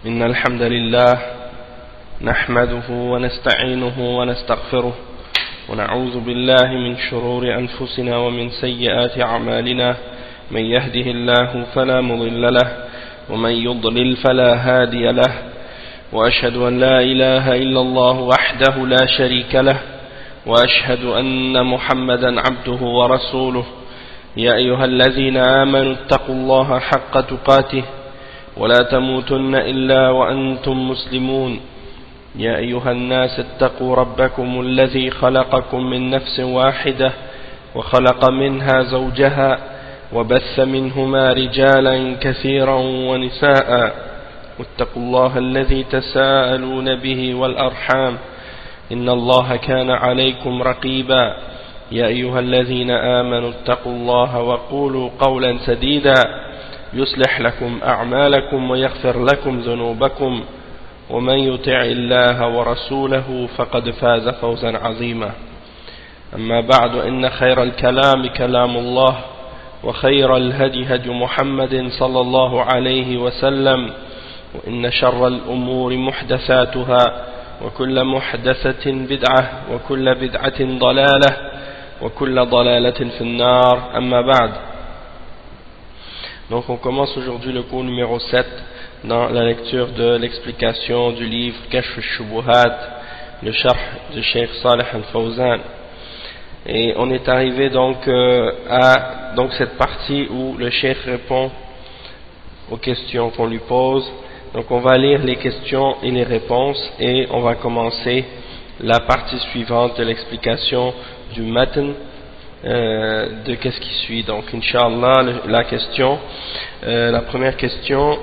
إن الحمد لله نحمده ونستعينه ونستغفره ونعوذ بالله من شرور أنفسنا ومن سيئات أعمالنا من يهده الله فلا مضل له ومن يضلل فلا هادي له وأشهد أن لا إله إلا الله وحده لا شريك له وأشهد أن محمدا عبده ورسوله يا أيها الذين آمنوا اتقوا الله حق تقاته ولا تموتن إلا وأنتم مسلمون يا أيها الناس اتقوا ربكم الذي خلقكم من نفس واحدة وخلق منها زوجها وبث منهما رجالا كثيرا ونساء واتقوا الله الذي تساءلون به والأرحام إن الله كان عليكم رقيبا يا أيها الذين آمنوا اتقوا الله وقولوا قولا سديدا يصلح لكم أعمالكم ويغفر لكم ذنوبكم ومن يطع الله ورسوله فقد فاز فوزا عظيما أما بعد إن خير الكلام كلام الله وخير الهدي هدي محمد صلى الله عليه وسلم وإن شر الأمور محدثاتها وكل محدثة بدعة وكل بدعة ضلالة وكل ضلالة في النار أما بعد. Donc on commence aujourd'hui le cours numéro 7 dans la lecture de l'explication du livre Kashf al-Shubuhat, le sharh de Cheikh Salih al-Fawzan. Et on est arrivé donc à cette partie où le Cheikh répond aux questions qu'on lui pose. Donc on va lire les questions et les réponses et on va commencer la partie suivante de l'explication du matn de qu'est-ce qui suit. Donc Inch'Allah, la question, la première question,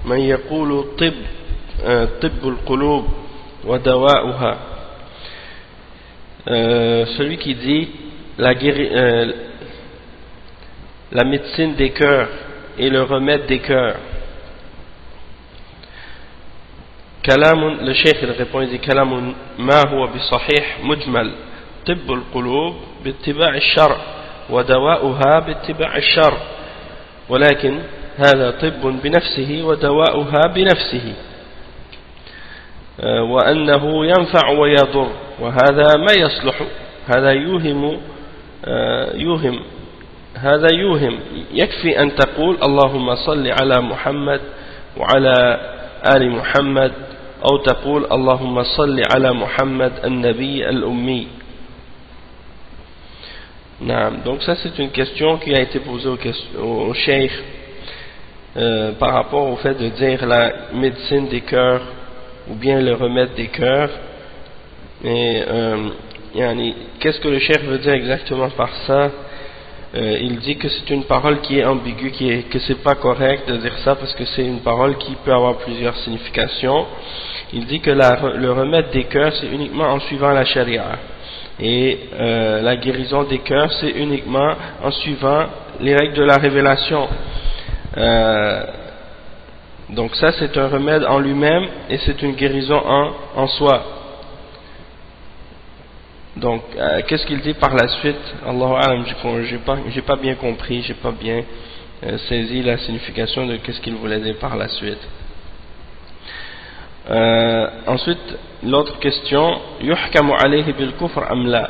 Man yaqulu tibbul qulub wa dawa'uha, celui qui dit la médecine des cœurs et le remède des cœurs. كلام الشيخ répond, il dit كلام ما هو بصحيح مجمل طب القلوب باتباع الشرع ودواؤها باتباع الشرع ولكن هذا طب بنفسه ودواؤها بنفسه وأنه ينفع ويضر وهذا ما يصلح هذا يوهم يكفي أن تقول اللهم صل على محمد وعلى آل محمد أو تقول اللهم صل على محمد النبي الأمي. Donc ça c'est une question qui a été posée au cheikh par rapport au fait de dire la médecine des cœurs ou bien le remède des cœurs. Et qu'est-ce que le cheikh veut dire exactement par ça? Il dit que c'est une parole qui est ambiguë, que c'est pas correct de dire ça parce que c'est une parole qui peut avoir plusieurs significations. Il dit que le remède des cœurs c'est uniquement en suivant la charia et la guérison des cœurs c'est uniquement en suivant les règles de la révélation. Donc ça c'est un remède en lui-même et c'est une guérison en soi. Donc, qu'est-ce qu'il dit par la suite? Allahu A'lam, j'ai pas bien compris, j'ai pas bien saisi la signification de qu'est-ce qu'il voulait dire par la suite. Ensuite, l'autre question, yuhkamu alayhi bil kufr am la?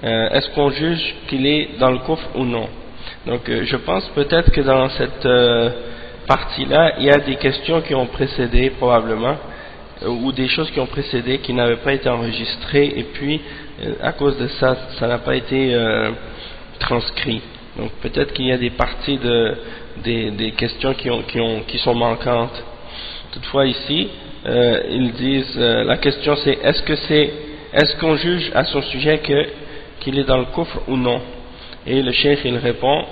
Est-ce qu'on juge qu'il est dans le kufr ou non? Donc, je pense peut-être que dans cette partie-là, il y a des questions qui ont précédé probablement, ou des choses qui ont précédé qui n'avaient pas été enregistrées et puis à cause de ça, ça n'a pas été transcrit. Donc peut-être qu'il y a des parties des questions qui sont manquantes. Toutefois ici, ils disent la question c'est est-ce qu'on juge à son sujet qu'il est dans le kufr ou non? Et le cheikh il répond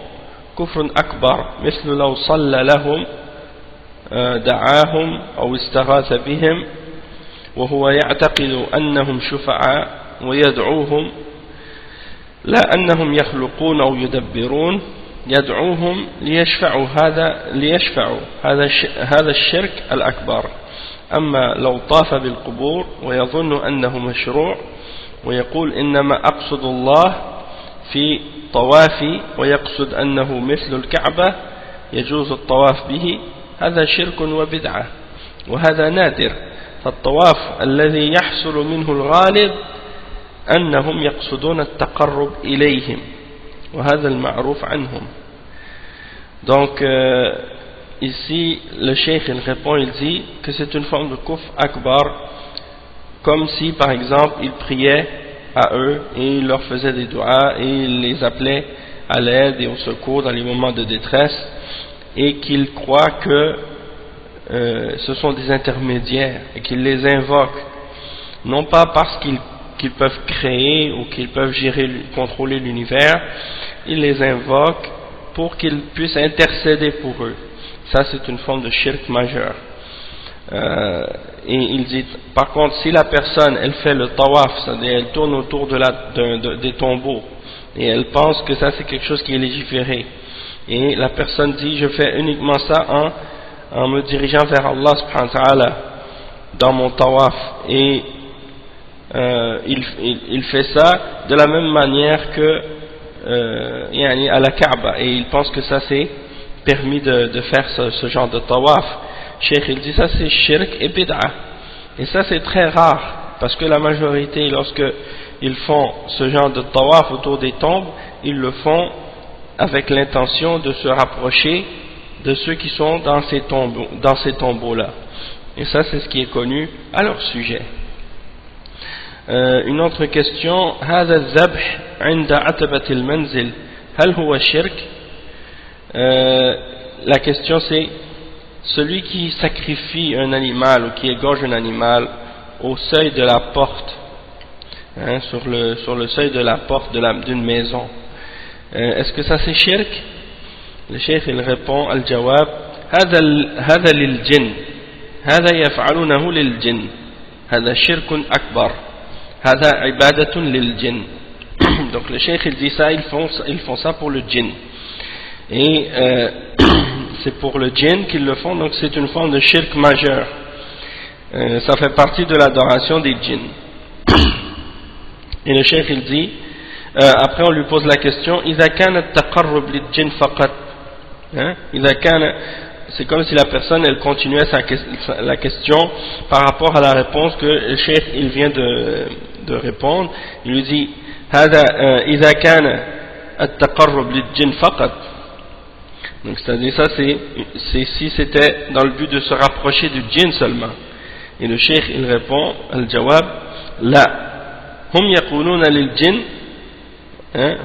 kufrun akbar mislu law salla lahum دعاهم أو استغاث بهم وهو يعتقد أنهم شفعاء ويدعوهم لا أنهم يخلقون أو يدبرون يدعوهم ليشفعوا هذا الشرك الأكبر. أما لو طاف بالقبور ويظن أنه مشروع ويقول إنما أقصد الله في طوافي ويقصد أنه مثل الكعبة يجوز الطواف به هذا شرك وبدعة وهذا نادر. فالطواف الذي يحصل منه الغالب أنهم يقصدون التقرب إليهم وهذا المعروف عنهم. Donc ici le cheikh il répond, il dit que c'est une forme de kufr akbar, comme si par exemple il priait à eux et il leur faisait des du'as et il les appelait à l'aide et au secours dans les moments de détresse, et qu'ils croient que ce sont des intermédiaires et qu'ils les invoquent non pas parce qu'ils peuvent créer ou qu'ils peuvent contrôler l'univers, ils les invoquent pour qu'ils puissent intercéder pour eux. Ça c'est une forme de shirk majeur. Et il dit par contre si la personne elle fait le tawaf, c'est-à-dire elle tourne autour des tombeaux et elle pense que ça c'est quelque chose qui est légiféré, et la personne dit je fais uniquement ça en me dirigeant vers Allah subhanahu wa ta'ala dans mon tawaf, et il fait ça de la même manière que à la Kaaba, et il pense que ça c'est permis de faire ce genre de tawaf. Cheikh il dit ça c'est shirk et bid'a, et ça c'est très rare parce que la majorité lorsque ils font ce genre de tawaf autour des tombes, ils le font avec l'intention de se rapprocher de ceux qui sont dans ces tombeaux là, et ça c'est ce qui est connu à leur sujet. Une autre question, هذا الذبح عند عتبة المنزل هل هو شرك؟ La question c'est celui qui sacrifie un animal ou qui égorge un animal au seuil de la porte, sur le seuil de la porte d'une maison, est-ce que ça c'est shirk? Le cheikh il répond al-jawab هذا للجن هذا يفعلونه للجن هذا شرك أكبر هذا عبادة للجن. Donc le cheikh il dit ça, ils font ça pour le djinn, et c'est pour le djinn qu'ils le font, donc c'est une forme de shirk majeur. Ça fait partie de l'adoration des djinns. Et le cheikh il dit après on lui pose la question إذا كان التقرب للجن فقط, إذا كان, c'est comme si la personne elle continuait la question par rapport à la réponse que le cheikh il vient de répondre. Il lui dit هذا إذا كان التقرب للجن فقط, donc c'est-à-dire ça c'est si c'était dans le but de se rapprocher du djinn seulement. Et le cheikh il répond al-jawab لا هم يقولون للجن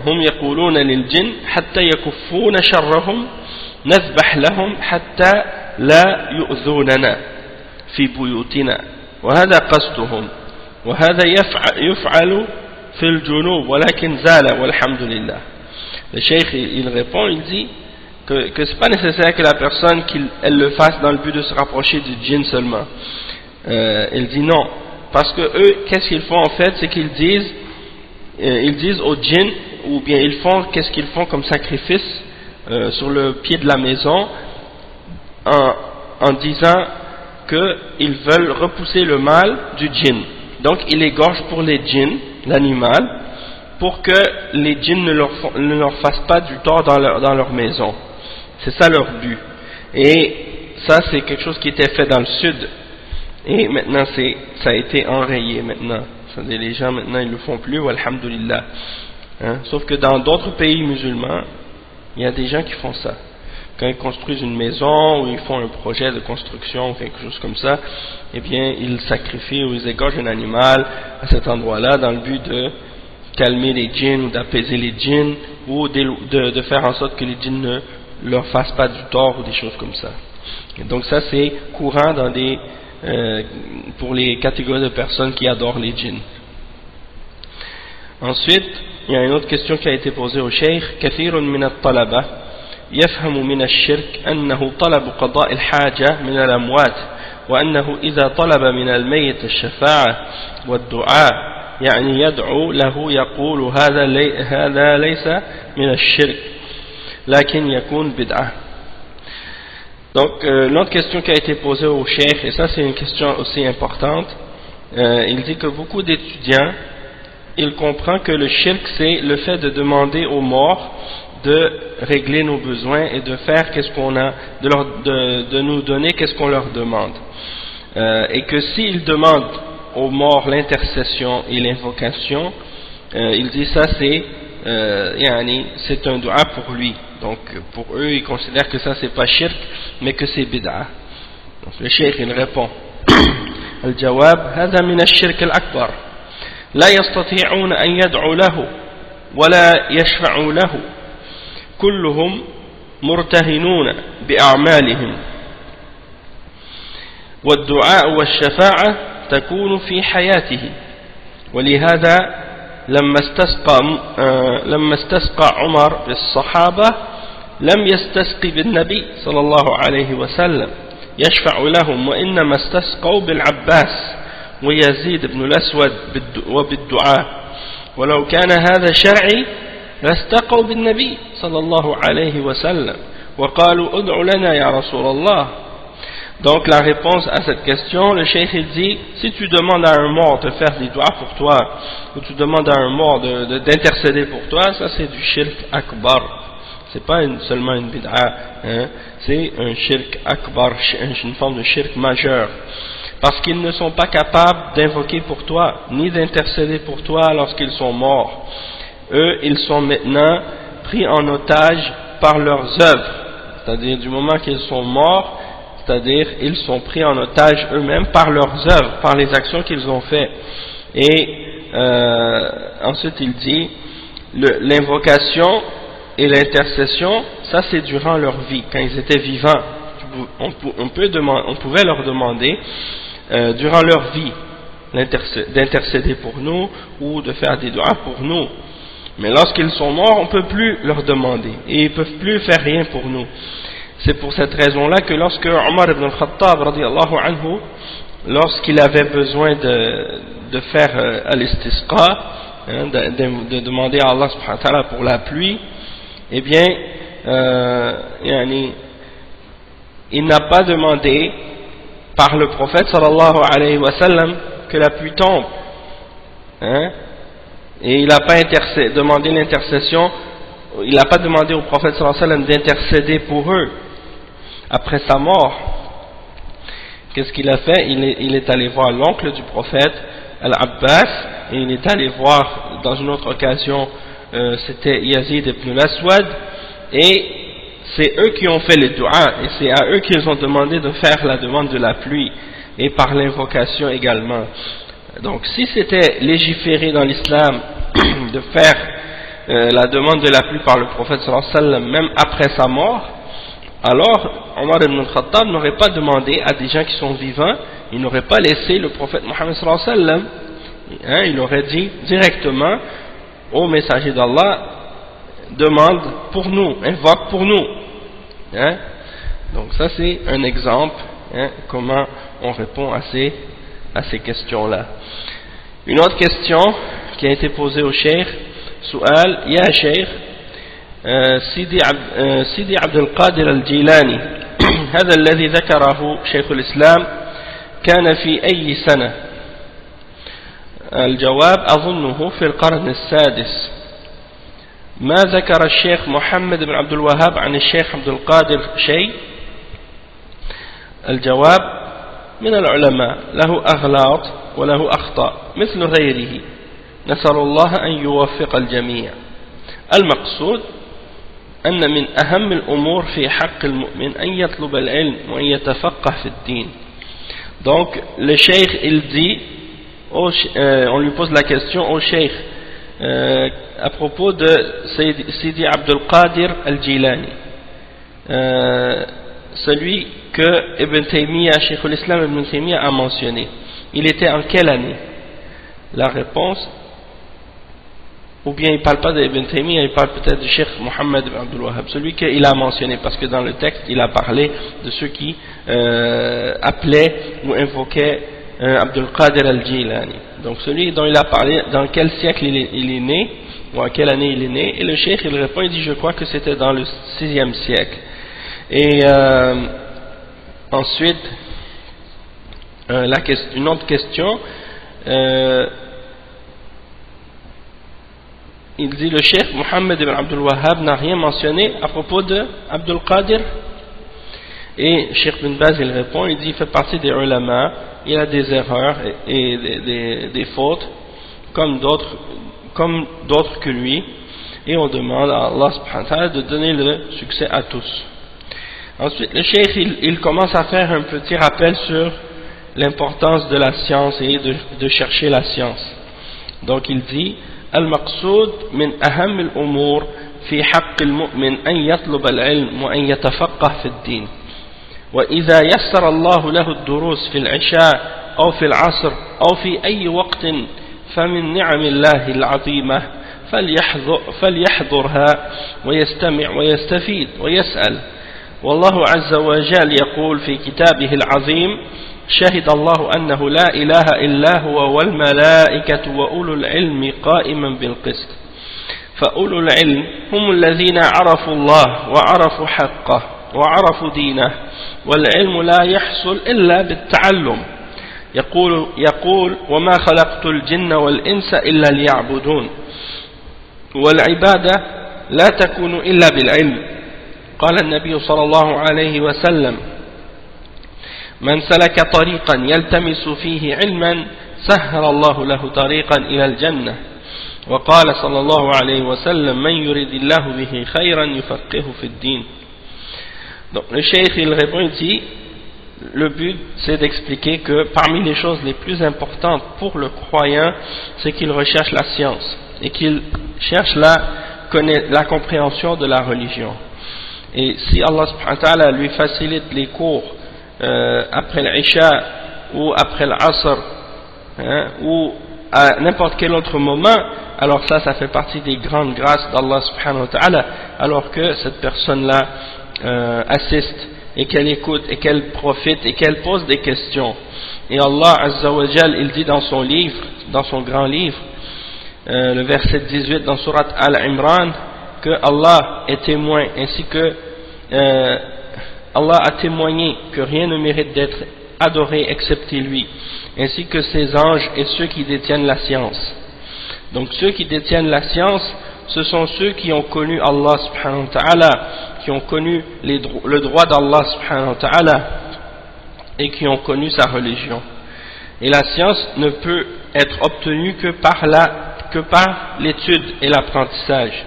هم يقولون للجن حتى يكفون شرهم نذبح لهم حتى لا يؤذوننا في بيوتنا وهذا قصدهم وهذا يفعل في الجنوب ولكن زال والحمد لله. Le cheikh il répond, il dit que c'est pas nécessaire que la personne elle le fasse dans le but de se rapprocher du djinn seulement. Il dit non, parce que eux qu'est-ce qu'ils font en fait, c'est qu'ils disent au djinn, ou bien qu'est-ce qu'ils font comme sacrifice sur le pied de la maison en disant qu'ils veulent repousser le mal du djinn. Donc ils égorgent pour les djinns l'animal pour que les djinns ne leur fassent pas du tort dans leur maison. C'est ça leur but. Et ça c'est quelque chose qui était fait dans le sud, et maintenant ça a été enrayé maintenant. C'est-à-dire les gens maintenant ils le font plus, walhamdulillah. Sauf que dans d'autres pays musulmans, il y a des gens qui font ça. Quand ils construisent une maison ou ils font un projet de construction ou quelque chose comme ça, eh bien ils sacrifient ou ils égorgent un animal à cet endroit-là dans le but de calmer les djinns ou d'apaiser les djinns, ou de faire en sorte que les djinns ne leur fassent pas du tort ou des choses comme ça. Et donc ça c'est courant pour les catégories de personnes qui adorent les djinns. Ensuite, il y a une autre question qui a été posée au cheikh. كثير من الطلبة يفهم من الشرك أنه طلب قضاء الحاجة من الأموات, وأنه إذا طلب من الميت الشفاعة والدعاء يعني يدعو له يقول هذا ليس من الشرك لكن يكون بدعة. Donc l'autre question qui a été posée au cheikh, et ça c'est une question aussi importante, il dit que beaucoup d'étudiants, ils comprennent que le shirk c'est le fait de demander aux morts de régler nos besoins et de faire qu'est-ce qu'on a, de nous donner qu'est-ce qu'on leur demande. Et que s'ils demandent aux morts l'intercession et l'invocation, il dit ça c'est un dua pour lui. Donc pour eux ils considèrent que ça c'est pas shirk mais que c'est bid'a. Donc le cheikh il répond الجواب هذا من الشرك الأكبر لا يستطيعون أن يدعوا له ولا يشفعوا له كلهم مرتهنون بأعمالهم والدعاء والشفاعة تكون في حياته ولهذا لما استسقى عمر بالصحابة لم يستسقي بالنبي صلى الله عليه وسلم يشفع لهم وإنما استسقوا بالعباس ويزيد بن الأسود وبالدعاء ولو كان هذا شرعي لاستقوا بالنبي صلى الله عليه وسلم وقالوا ادع لنا يا رسول الله. Donc la réponse à cette question, le cheikh il dit, si tu demandes à un mort de faire des doigts pour toi, ou tu demandes à un mort d'intercéder pour toi, ça c'est du shirk akbar. C'est pas seulement une bid'a, hein, c'est un shirk akbar, une forme de shirk majeur. Parce qu'ils ne sont pas capables d'invoquer pour toi, ni d'intercéder pour toi lorsqu'ils sont morts. Eux, ils sont maintenant pris en otage par leurs œuvres. C'est-à-dire du moment qu'ils sont morts, c'est-à-dire ils sont pris en otage eux-mêmes par leurs œuvres, par les actions qu'ils ont faites. Et ensuite il dit, l'invocation et l'intercession, ça c'est durant leur vie, quand ils étaient vivants. On pouvait leur demander durant leur vie d'intercéder pour nous ou de faire des doigts pour nous. Mais lorsqu'ils sont morts, on ne peut plus leur demander et ils ne peuvent plus faire rien pour nous. C'est pour cette raison-là que lorsque Omar ibn al-Khattab radiyallahu anhu, lorsqu'il avait besoin de faire al-istisqa, hein, de demander à Allah subhanahu wa ta'ala pour la pluie, eh bien il n'a pas demandé par le prophète sallallahu alayhi wa sallam que la pluie tombe, hein, et il n'a pas demandé l'intercession, il n'a pas demandé au prophète sallallahu alayhi wa sallam d'intercéder pour eux après sa mort. Qu'est-ce qu'il a fait? Il est allé voir l'oncle du prophète, Al-Abbas, et il est allé voir dans une autre occasion, c'était Yazid ibn al-Aswad, et c'est eux qui ont fait les du'a, et c'est à eux qu'ils ont demandé de faire la demande de la pluie, et par l'invocation également. Donc si c'était légiféré dans l'islam de faire la demande de la pluie par le prophète sallallahu alayhi wa sallam, même après sa mort, alors Omar ibn al-Khattab n'aurait pas demandé à des gens qui sont vivants, il n'aurait pas laissé le prophète Mohammed sallallahu alayhi wa sallam, hein, il aurait dit directement au messager d'Allah, demande pour nous, invoque pour nous, hein. Donc ça c'est un exemple, hein, comment on répond à ces questions-là. Une autre question qui a été posée au cheikh, Su'al, Ya Cheikh, سيدي عبد القادر الجيلاني هذا الذي ذكره شيخ الإسلام كان في أي سنة؟ الجواب أظنه في القرن السادس. ما ذكر الشيخ محمد بن عبد الوهاب عن الشيخ عبد القادر شيء؟ الجواب من العلماء له أغلاط وله أخطاء مثل غيره نسأل الله أن يوفق الجميع. المقصود أن من أهم الأمور في حق المؤمن أن يطلب العلم وأن يتفقه في الدين. Donc le cheikh il dit, on lui pose la question au cheikh à propos de Sidi Abdul Qadir al-Jilani, celui que Ibn Taymiyyah, Cheikh al-Islam Ibn Taymiyyah a mentionné. Il était en quelle année? La réponse, ou bien il ne parle pas d'Ibn Taymiyyah, il parle peut-être du Cheikh Mohammed ibn Abdul Wahhab, celui qu'il a mentionné, parce que dans le texte il a parlé de ceux qui appelaient ou invoquaient Abdul Qadir al-Jilani. Donc celui dont il a parlé, dans quel siècle il est né, ou à quelle année il est né, et le cheikh il répond, il dit je crois que c'était dans le 6e siècle. Et ensuite une autre question, il dit le cheikh Mohammed ibn Abdul Wahhab n'a rien mentionné à propos de Abdul Qadir. Et Cheikh Bin Baz il répond, il dit il fait partie des ulama, il a des erreurs et des fautes comme d'autres que lui, et on demande à Allah subhanahu wa ta'ala de donner le succès à tous. Ensuite le cheikh il commence à faire un petit rappel sur l'importance de la science et de chercher la science. Donc il dit المقصود من أهم الأمور في حق المؤمن أن يطلب العلم وأن يتفقه في الدين وإذا يسر الله له الدروس في العشاء أو في العصر أو في أي وقت فمن نعم الله العظيمة فليحضرها ويستمع ويستفيد ويسأل والله عز وجل يقول في كتابه العظيم شهد الله أنه لا إله إلا هو والملائكة وأولو العلم قائما بالقسط فأولو العلم هم الذين عرفوا الله وعرفوا حقه وعرفوا دينه والعلم لا يحصل إلا بالتعلم يقول وما خلقت الجن والإنس إلا ليعبدون والعبادة لا تكون إلا بالعلم قال النبي صلى الله عليه وسلم من سلك طريقا يلتمس فيه علما سهل الله له طريقا إلى الجنة وقال صلى الله عليه وسلم من يريد الله به خيرا يفقهه في الدين. Donc le cheikh il répond ici, le but c'est d'expliquer que parmi les choses les plus importantes pour le croyant c'est qu'il recherche la science et qu'il cherche la compréhension de la religion. Et si Allah subhanahu wa ta'ala lui facilite les cours après l'Isha ou après l'Asr ou à n'importe quel autre moment, alors ça fait partie des grandes grâces d'Allah subhanahu wa ta'ala, alors que cette personne-là assiste et qu'elle écoute et qu'elle profite et qu'elle pose des questions. Et Allah azza wa jal il dit dans son livre, dans son grand livre, le verset 18 dans Surat Al-Imran, que Allah est témoin, ainsi que Allah a témoigné que rien ne mérite d'être adoré excepté lui, ainsi que ses anges et ceux qui détiennent la science. Donc ceux qui détiennent la science, ce sont ceux qui ont connu Allah subhanahu wa ta'ala, qui ont connu le droit d'Allah subhanahu wa ta'ala et qui ont connu sa religion. Et la science ne peut être obtenue que par l'étude et l'apprentissage.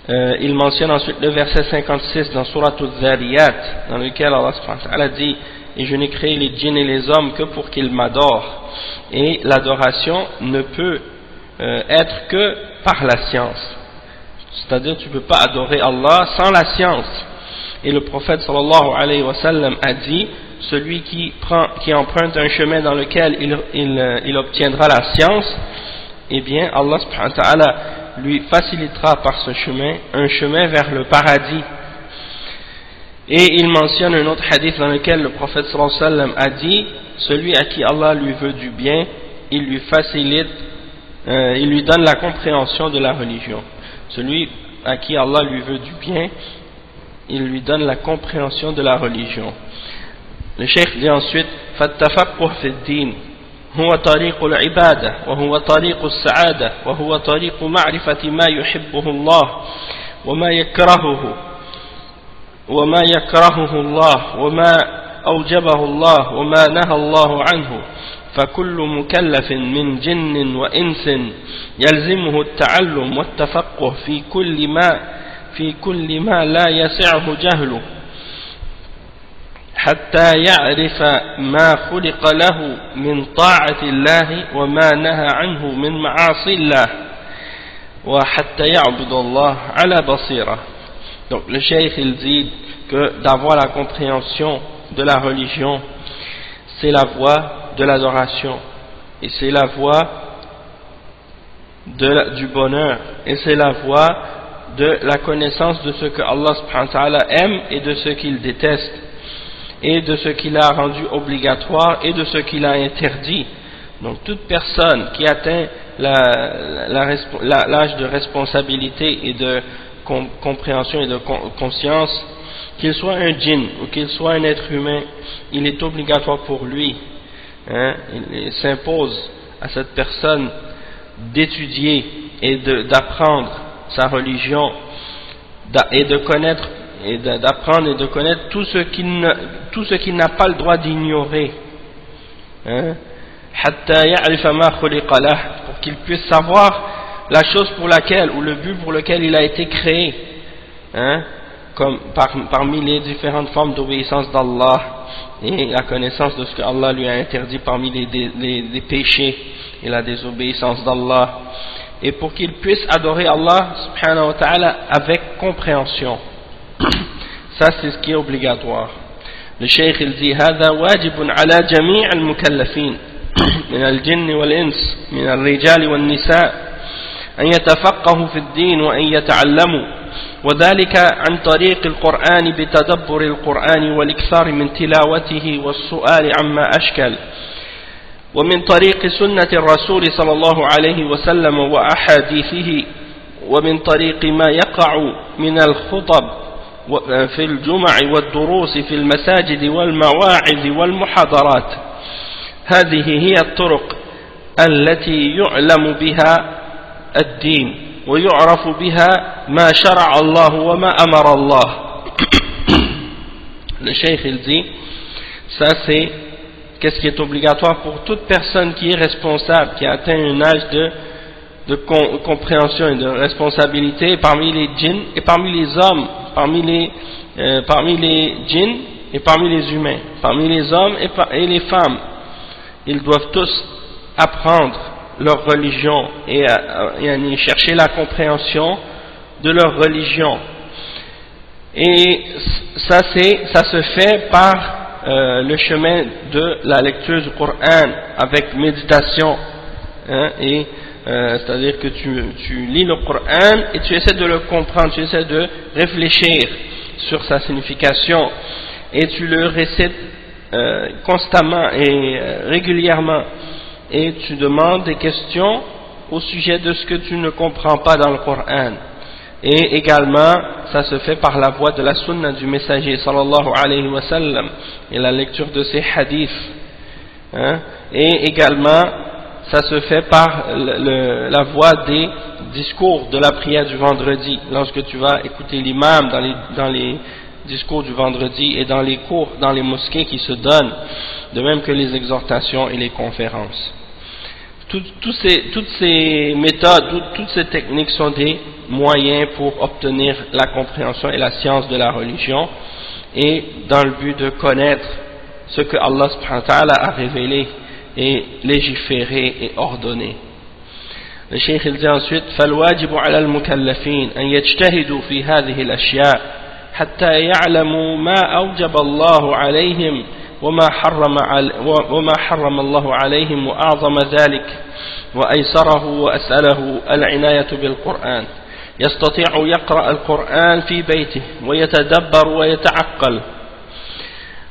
Il mentionne ensuite le verset 56 dans Surat Al-Zariyat, dans lequel Allah subhanahu wa ta'ala dit et je n'ai créé les djinns et les hommes que pour qu'ils m'adorent. Et l'adoration ne peut être que par la science. C'est-à-dire tu ne peux pas adorer Allah sans la science. Et le prophète sallallahu alayhi wa sallam a dit celui qui emprunte un chemin dans lequel il obtiendra la science, eh bien Allah subhanahu wa ta'ala lui facilitera par ce chemin un chemin vers le paradis. Et il mentionne un autre hadith dans lequel le prophète sallallahu alayhi wa sallam a dit celui à qui Allah lui veut du bien, il lui facilite, il lui donne la compréhension de la religion. Celui à qui Allah lui veut du bien, il lui donne la compréhension de la religion. Le cheikh dit ensuite فَالتَّفَقُّهُ فِي الدِّينِ هو طريق العبادة وهو طريق السعادة وهو طريق معرفة ما يحبه الله وما يكرهه الله وما أوجبه الله وما نهى الله عنه فكل مكلف من جن وإنس يلزمه التعلم والتفقه في كل ما لا يسعه جهله حتى يعرف ما خلق له من طاعة الله وما نهى عنه من معاصي الله وحتى يعبد الله على بصيرة. Donc le cheikh il dit que d'avoir la compréhension de la religion c'est la voie de l'adoration et c'est la voie du bonheur et c'est la voie de la connaissance de ce que Allah subhanahu wa ta'ala aime et de ce qu'il déteste et de ce qu'il a rendu obligatoire et de ce qu'il a interdit. Donc toute personne qui atteint l'âge de responsabilité et de compréhension et de conscience, qu'il soit un djinn ou qu'il soit un être humain, il est obligatoire pour lui, il s'impose à cette personne d'étudier et d'apprendre sa religion et de connaître et d'apprendre et de connaître tout ce qu'il n'a pas le droit d'ignorer, hein, pour qu'il puisse savoir la chose pour laquelle ou le but pour lequel il a été créé, hein, comme parmi les différentes formes d'obéissance d'Allah et la connaissance de ce que Allah lui a interdit parmi les péchés et la désobéissance d'Allah, et pour qu'il puisse adorer Allah subhanahu wa ta'ala avec compréhension. Ça, c'est ce qui est obligatoire. Le cheikh il dit هذا واجب على جميع المكلفين من الجن والإنس من الرجال والنساء أن يتفقهوا في الدين وأن يتعلموا، وذلك عن طريق القرآن بتدبر القرآن والإكثار من تلاوته والسؤال عما أشكل، ومن طريق سنة الرسول صلى الله عليه وسلم وأحاديثه، ومن طريق ما يقع من الخطب في الجمع والدروس في المساجد والمواعظ والمحاضرات. هذه هي الطرق التي يعلم بها الدين ويعرف بها ما شرع الله وما أمر الله. Le cheikh il dit, ça c'est qu'est-ce qui est obligatoire pour toute personne qui est responsable, qui a atteint un âge de compréhension et de responsabilité parmi les djinns et parmi les hommes, parmi les djinns et parmi les humains, parmi les hommes et les femmes. Ils doivent tous apprendre leur religion et chercher la compréhension de leur religion. Et ça se fait par le chemin de la lecture du Coran avec méditation, hein, et c'est-à-dire que tu lis le Coran et tu essaies de le comprendre, tu essaies de réfléchir sur sa signification et tu le récites constamment et régulièrement, et tu demandes des questions au sujet de ce que tu ne comprends pas dans le Coran. Et également, ça se fait par la voie de la sunna du messager sallallahu alayhi wa sallam et la lecture de ses hadiths, hein? Et également, ça se fait par la voie des discours de la prière du vendredi, lorsque tu vas écouter l'imam dans les discours du vendredi et dans les cours, dans les mosquées qui se donnent, de même que les exhortations et les conférences. Toutes ces méthodes, toutes ces techniques sont des moyens pour obtenir la compréhension et la science de la religion, et dans le but de connaître ce que Allah subhanahu wa ta'ala a révélé et légiféré et ordonné. Le cheikh il dit ensuite فالواجب على المكلفين أن يجتهدوا في هذه الأشياء حتى يعلموا ما أوجب الله عليهم وما حرم الله عليهم وأعظم ذلك وأيسره وأسأله العناية بالقرآن. يستطيع يقرأ القرآن في بيته ويتدبر ويتعقل،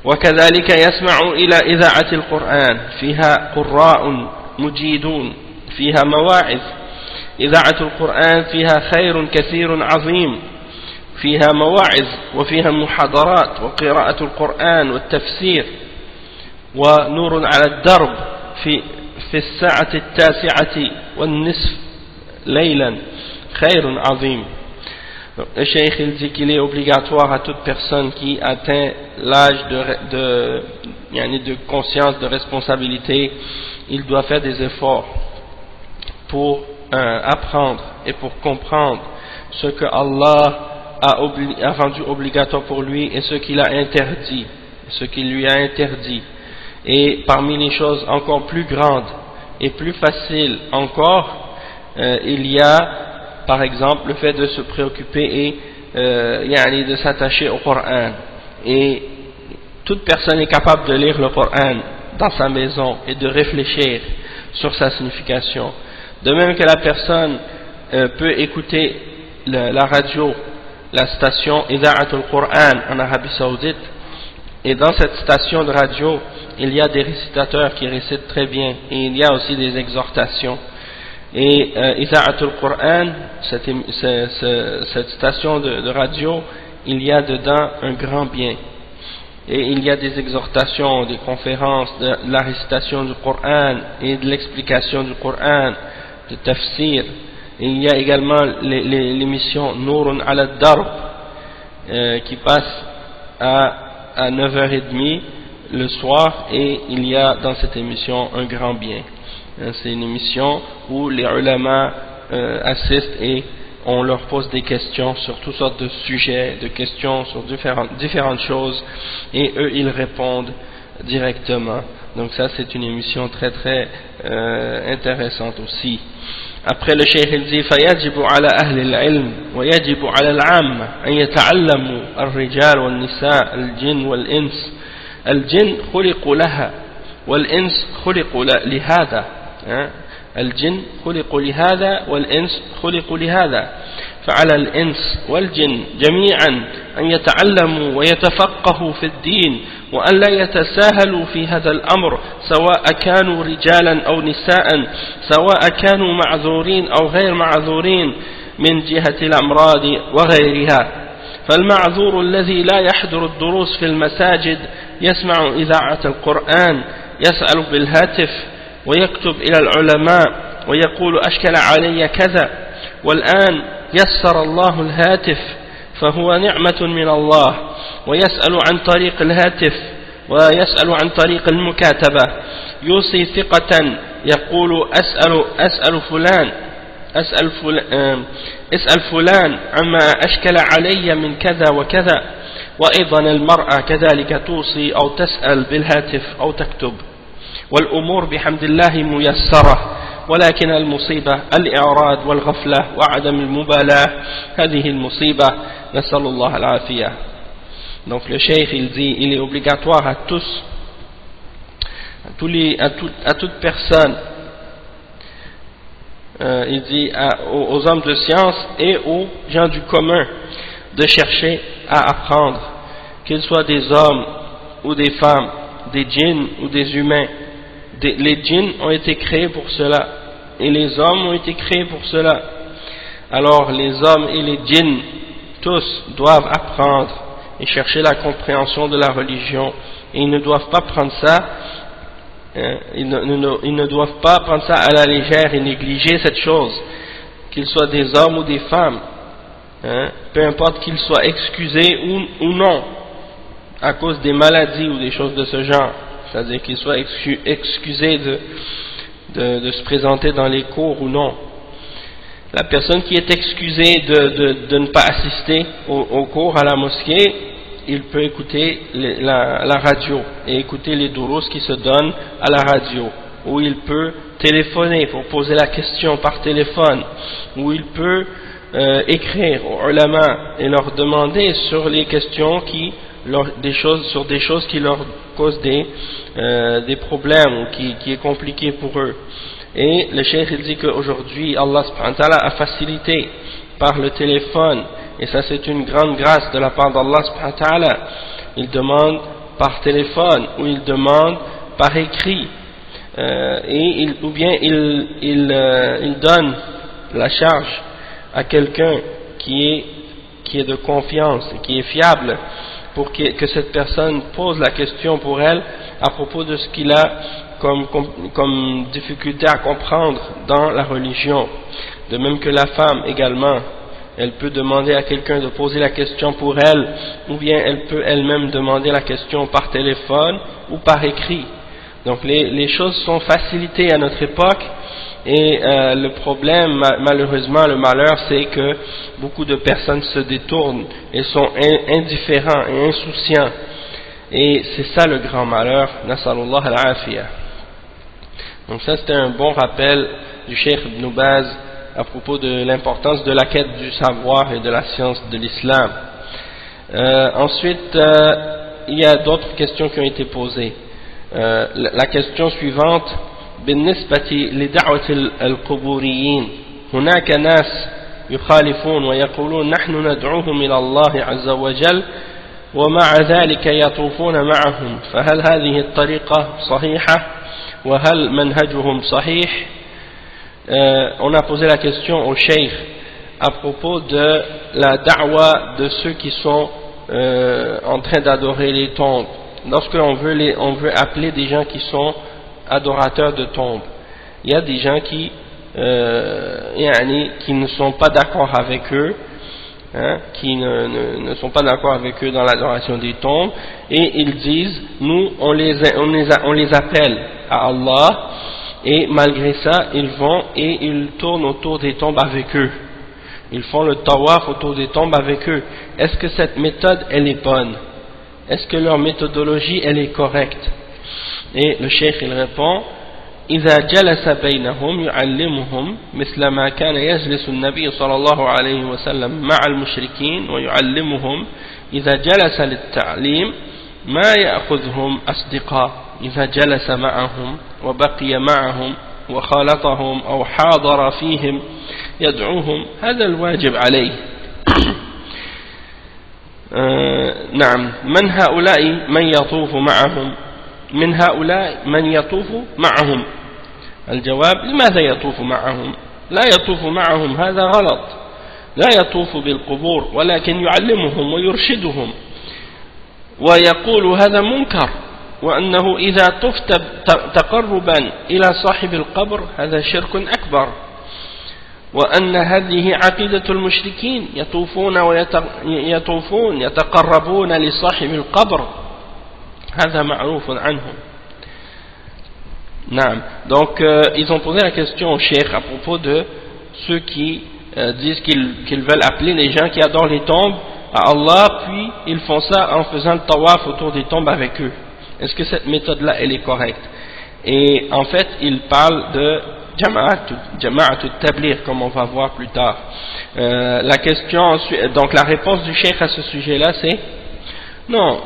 وكذلك يسمع إلى إذاعة القرآن فيها قراء مجيدون، فيها مواعظ. إذاعة القرآن فيها خير كثير عظيم، فيها مواعظ وفيها محاضرات وقراءة القرآن والتفسير، ونور على الدرب في الساعة 9:30 ليلا خير عظيم. Le cheikh il dit qu'il est obligatoire à toute personne qui atteint l'âge de conscience, de responsabilité, il doit faire des efforts pour apprendre et pour comprendre ce que Allah a rendu obligatoire pour lui et ce qu'il a interdit, ce qu'il lui a interdit. Et parmi les choses encore plus grandes et plus faciles encore, il y a par exemple le fait de se préoccuper et de s'attacher au Coran. Et toute personne est capable de lire le Coran dans sa maison et de réfléchir sur sa signification. De même que la personne peut écouter la radio, la station Ida'atul Qur'an en Arabie Saoudite, et dans cette station de radio il y a des récitateurs qui récitent très bien, et il y a aussi des exhortations. Et Ida'atul Qur'an, cette station de radio, il y a dedans un grand bien, et il y a des exhortations, des conférences, de la récitation du Coran et de l'explication du Coran, de tafsir, Et il y a également l'émission Nourun ala Darb qui passe à 9h30 le soir, et il y a dans cette émission un grand bien. C'est une émission où les ulama assistent et on leur pose des questions sur toutes sortes de sujets, de questions sur différentes choses, et eux ils répondent directement. Donc ça c'est une émission très très intéressante aussi. Après le cheikh il dit فيجب على أهل العلم ويجب على العامة أن يتعلموا الرجال والنساء الجن والإنس. الجن خلقوا لها والإنس خلقوا لهذا. الجن خلقوا لهذا والإنس خلقوا لهذا. فعلى الإنس والجن جميعا أن يتعلموا ويتفقهوا في الدين، وأن لا يتساهلوا في هذا الأمر، سواء كانوا رجالا أو نساء، سواء كانوا معذورين أو غير معذورين من جهة الأمراض وغيرها. فالمعذور الذي لا يحضر الدروس في المساجد يسمع إذاعة القرآن، يسأل بالهاتف ويكتب إلى العلماء ويقول أشكل علي كذا، والآن يسر الله الهاتف فهو نعمة من الله، ويسأل عن طريق الهاتف ويسأل عن طريق المكاتبة، يوصي ثقة يقول اسأل فلان عما أشكل علي من كذا وكذا. وأيضا المرأة كذلك توصي أو تسأل بالهاتف أو تكتب، والأمور بحمد الله ميسرة، ولكن المصيبة الإعراض والغفلة وعدم المبالاة، هذه المصيبة، نسأل الله العافية. Donc le cheikh il dit il est obligatoire à tous, à toute personne, il dit aux hommes de science et aux gens du commun de chercher à apprendre, qu'ils soient des hommes ou des femmes, des djinns ou des humains. Les djinns ont été créés pour cela et les hommes ont été créés pour cela. Alors les hommes et les djinns tous doivent apprendre et chercher la compréhension de la religion, et ils ne doivent pas prendre ça ils ne doivent pas prendre ça à la légère et négliger cette chose, qu'ils soient des hommes ou des femmes, peu importe qu'ils soient excusés ou non à cause des maladies ou des choses de ce genre, c'est-à-dire qu'ils soient excusés de se présenter dans les cours ou non. La personne qui est excusée de ne pas assister au cours à la mosquée, il peut écouter la radio et écouter les durous qui se donnent à la radio, ou il peut téléphoner pour poser la question par téléphone, ou il peut écrire aux ulama et leur demander sur les questions sur des choses qui leur causent des problèmes ou qui est compliqué pour eux. Et le cheikh il dit qu'aujourd'hui Allah subhanahu wa ta'ala a facilité par le téléphone, et ça c'est une grande grâce de la part d'Allah subhanahu wa ta'ala. Il demande par téléphone ou il demande par écrit, ou bien il donne la charge à quelqu'un qui est de confiance et qui est fiable, pour que cette personne pose la question pour elle à propos de ce qu'il a comme difficulté à comprendre dans la religion. De même que la femme également, elle peut demander à quelqu'un de poser la question pour elle, ou bien elle peut elle-même demander la question par téléphone ou par écrit. Donc les choses sont facilitées à notre époque, et le problème, malheureusement, le malheur, c'est que beaucoup de personnes se détournent et sont indifférents et insouciants, et c'est ça le grand malheur. Nasalullah al-afiyah. Donc ça c'était un bon rappel du Cheikh Ibn Baz à propos de l'importance de la quête du savoir et de la science de l'islam. Ensuite, il y a d'autres questions qui ont été posées. La question suivante: بالنسبة لدعوة القبوريين هناك ناس يخالفون ويقولون نحن ندعوهم إلى الله عز وجل ومع ذلك يطوفون معهم، فهل هذه الطريقة صحيحة وهل منهجهم صحيح؟ On a posé la question au cheikh à propos de la da'wa de ceux qui sont en train d'adorer les tombes. Lorsqu'on veut appeler des gens qui sont adorateurs de tombes, il y a des gens qui qui ne sont pas d'accord avec eux, qui ne sont pas d'accord avec eux dans l'adoration des tombes, et ils disent nous on les appelle à Allah, et malgré ça ils vont et ils tournent autour des tombes avec eux, ils font le tawaf autour des tombes avec eux. Est-ce que cette méthode elle est bonne? Est-ce que leur méthodologie elle est correcte? Et le cheikh il répond إذا جلس بينهم يعلمهم مثل ما كان يجلس النبي صلى الله عليه وسلم مع المشركين ويعلمهم إذا جلس للتعليم ما يأخذهم أصدقاء إذا جلس معهم وبقي معهم وخالطهم أو حاضر فيهم يدعوهم هذا الواجب عليه. نعم. من هؤلاء من يطوف معهم؟ من هؤلاء من يطوف معهم. الجواب لماذا يطوف معهم؟ لا يطوف معهم هذا غلط، لا يطوف بالقبور ولكن يعلمهم ويرشدهم ويقول هذا منكر، وأنه إذا طفت تقربا إلى صاحب القبر هذا شرك أكبر، وأن هذه عقيدة المشركين يطوفون يتقربون لصاحب القبر هذا معروف عنهم. Donc ils ont posé la question au cheikh à propos de ceux qui disent qu'ils veulent appeler les gens qui adorent les tombes à Allah, puis ils font ça en faisant le tawaf autour des tombes avec eux. Est-ce que cette méthode-là elle est correcte? Et en fait ils parlent de jama'at tabligh comme on va voir plus tard. La question, donc la réponse du cheikh à ce sujet-là c'est non,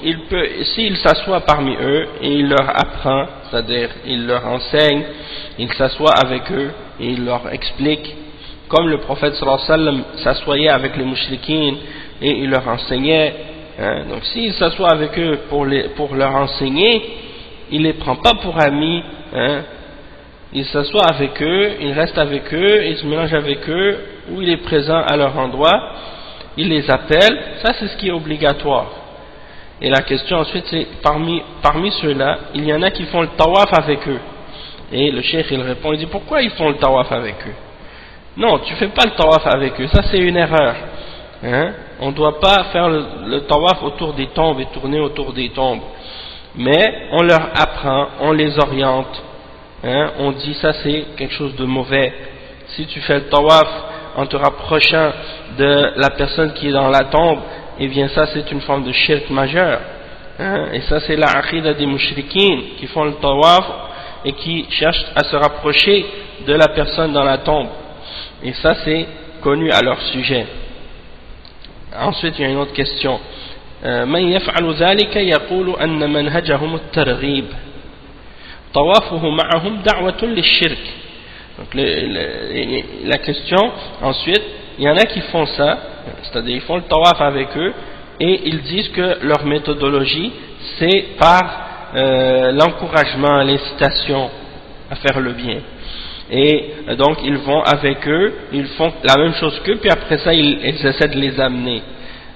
il peut, s'il s'assoit parmi eux et il leur apprend, c'est-à-dire il leur enseigne, il s'assoit avec eux et il leur explique, comme le prophète sallallahu alayhi wa sallam s'assoyait avec les mouchriquines et il leur enseignait, donc s'il s'assoit avec eux pour leur enseigner, il les prend pas pour amis, il s'assoit avec eux, il reste avec eux, il se mélange avec eux, ou il est présent à leur endroit, il les appelle, ça c'est ce qui est obligatoire. Et la question ensuite c'est, parmi ceux-là, il y en a qui font le tawaf avec eux. Et le cheikh il répond, il dit pourquoi ils font le tawaf avec eux? Non, tu fais pas le tawaf avec eux, ça c'est une erreur. On ne doit pas faire le tawaf autour des tombes et tourner autour des tombes. Mais on leur apprend, on les oriente. On dit ça c'est quelque chose de mauvais. Si tu fais le tawaf en te rapprochant de la personne qui est dans la tombe, eh bien ça c'est une forme de shirk majeur, et ça c'est la aqida des mouchriquines qui font le tawaf et qui cherchent à se rapprocher de la personne dans la tombe, et ça c'est connu à leur sujet. Ensuite il y a une autre question. من يفعل ذلك يقول أن منهجهم الترغيب طوافه معهم دعوة للشرك. Donc la question ensuite, il y en a qui font ça, c'est-à-dire ils font le tawaf avec eux et ils disent que leur méthodologie c'est par l'encouragement, l'incitation à faire le bien, et donc ils vont avec eux, ils font la même chose qu'eux, puis après ça ils essaient de les amener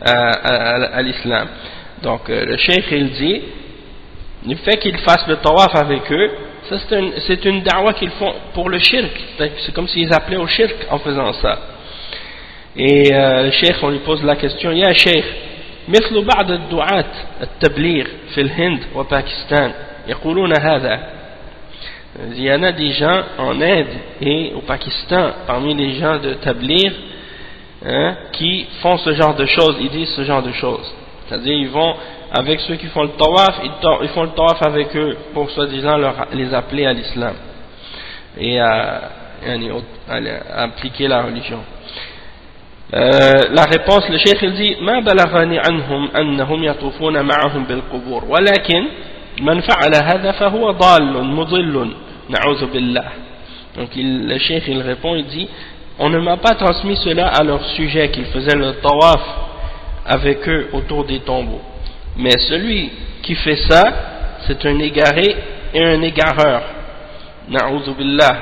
à l'islam. Donc le cheikh il dit le fait qu'ils fassent le tawaf avec eux, ça c'est une da'wa qu'ils font pour le shirk, c'est comme s'ils appelaient au shirk en faisant ça. Et le cheikh on lui pose la question, ya cheikh مثل بعض الدعاة التبليغ في الهند وباكستان يقولون هذا. Il y en a des gens en Inde et au Pakistan parmi les gens de tabligh qui font ce genre de choses, ils disent ce genre de choses, c'est-à-dire ils vont avec ceux qui font le tawaf, ils font le tawaf avec eux pour soi-disant les appeler à l'islam et à appliquer la religion. La réponse, le cheikh il dit ما بلغني عنهم أنهم يطوفون معهم بالقبور ولكن من فعل هذا فهو ضال مضل نعوذ بالله. Donc le cheikh il répond, il dit on ne m'a pas transmis cela à leur sujet qu'ils faisaient le tawaf avec eux autour des tombeaux, mais celui qui fait ça c'est un égaré et un égareur, na'oudhu billah.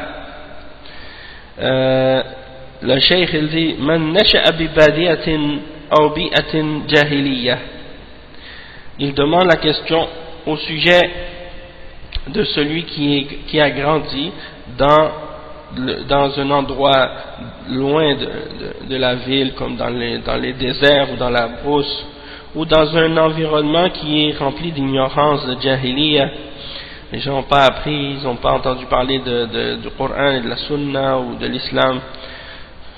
Le cheikh il dit man nasha'a bi badiyatin aw bi'atin jahiliyah. Il demande la question au sujet de celui qui a grandi dans dans un endroit loin de la ville, comme dans les déserts ou dans la brousse, ou dans un environnement qui est rempli d'ignorance, de jahiliya. Les gens n'ont pas appris, ils n'ont pas entendu parler du Coran et de la Sunna ou de l'islam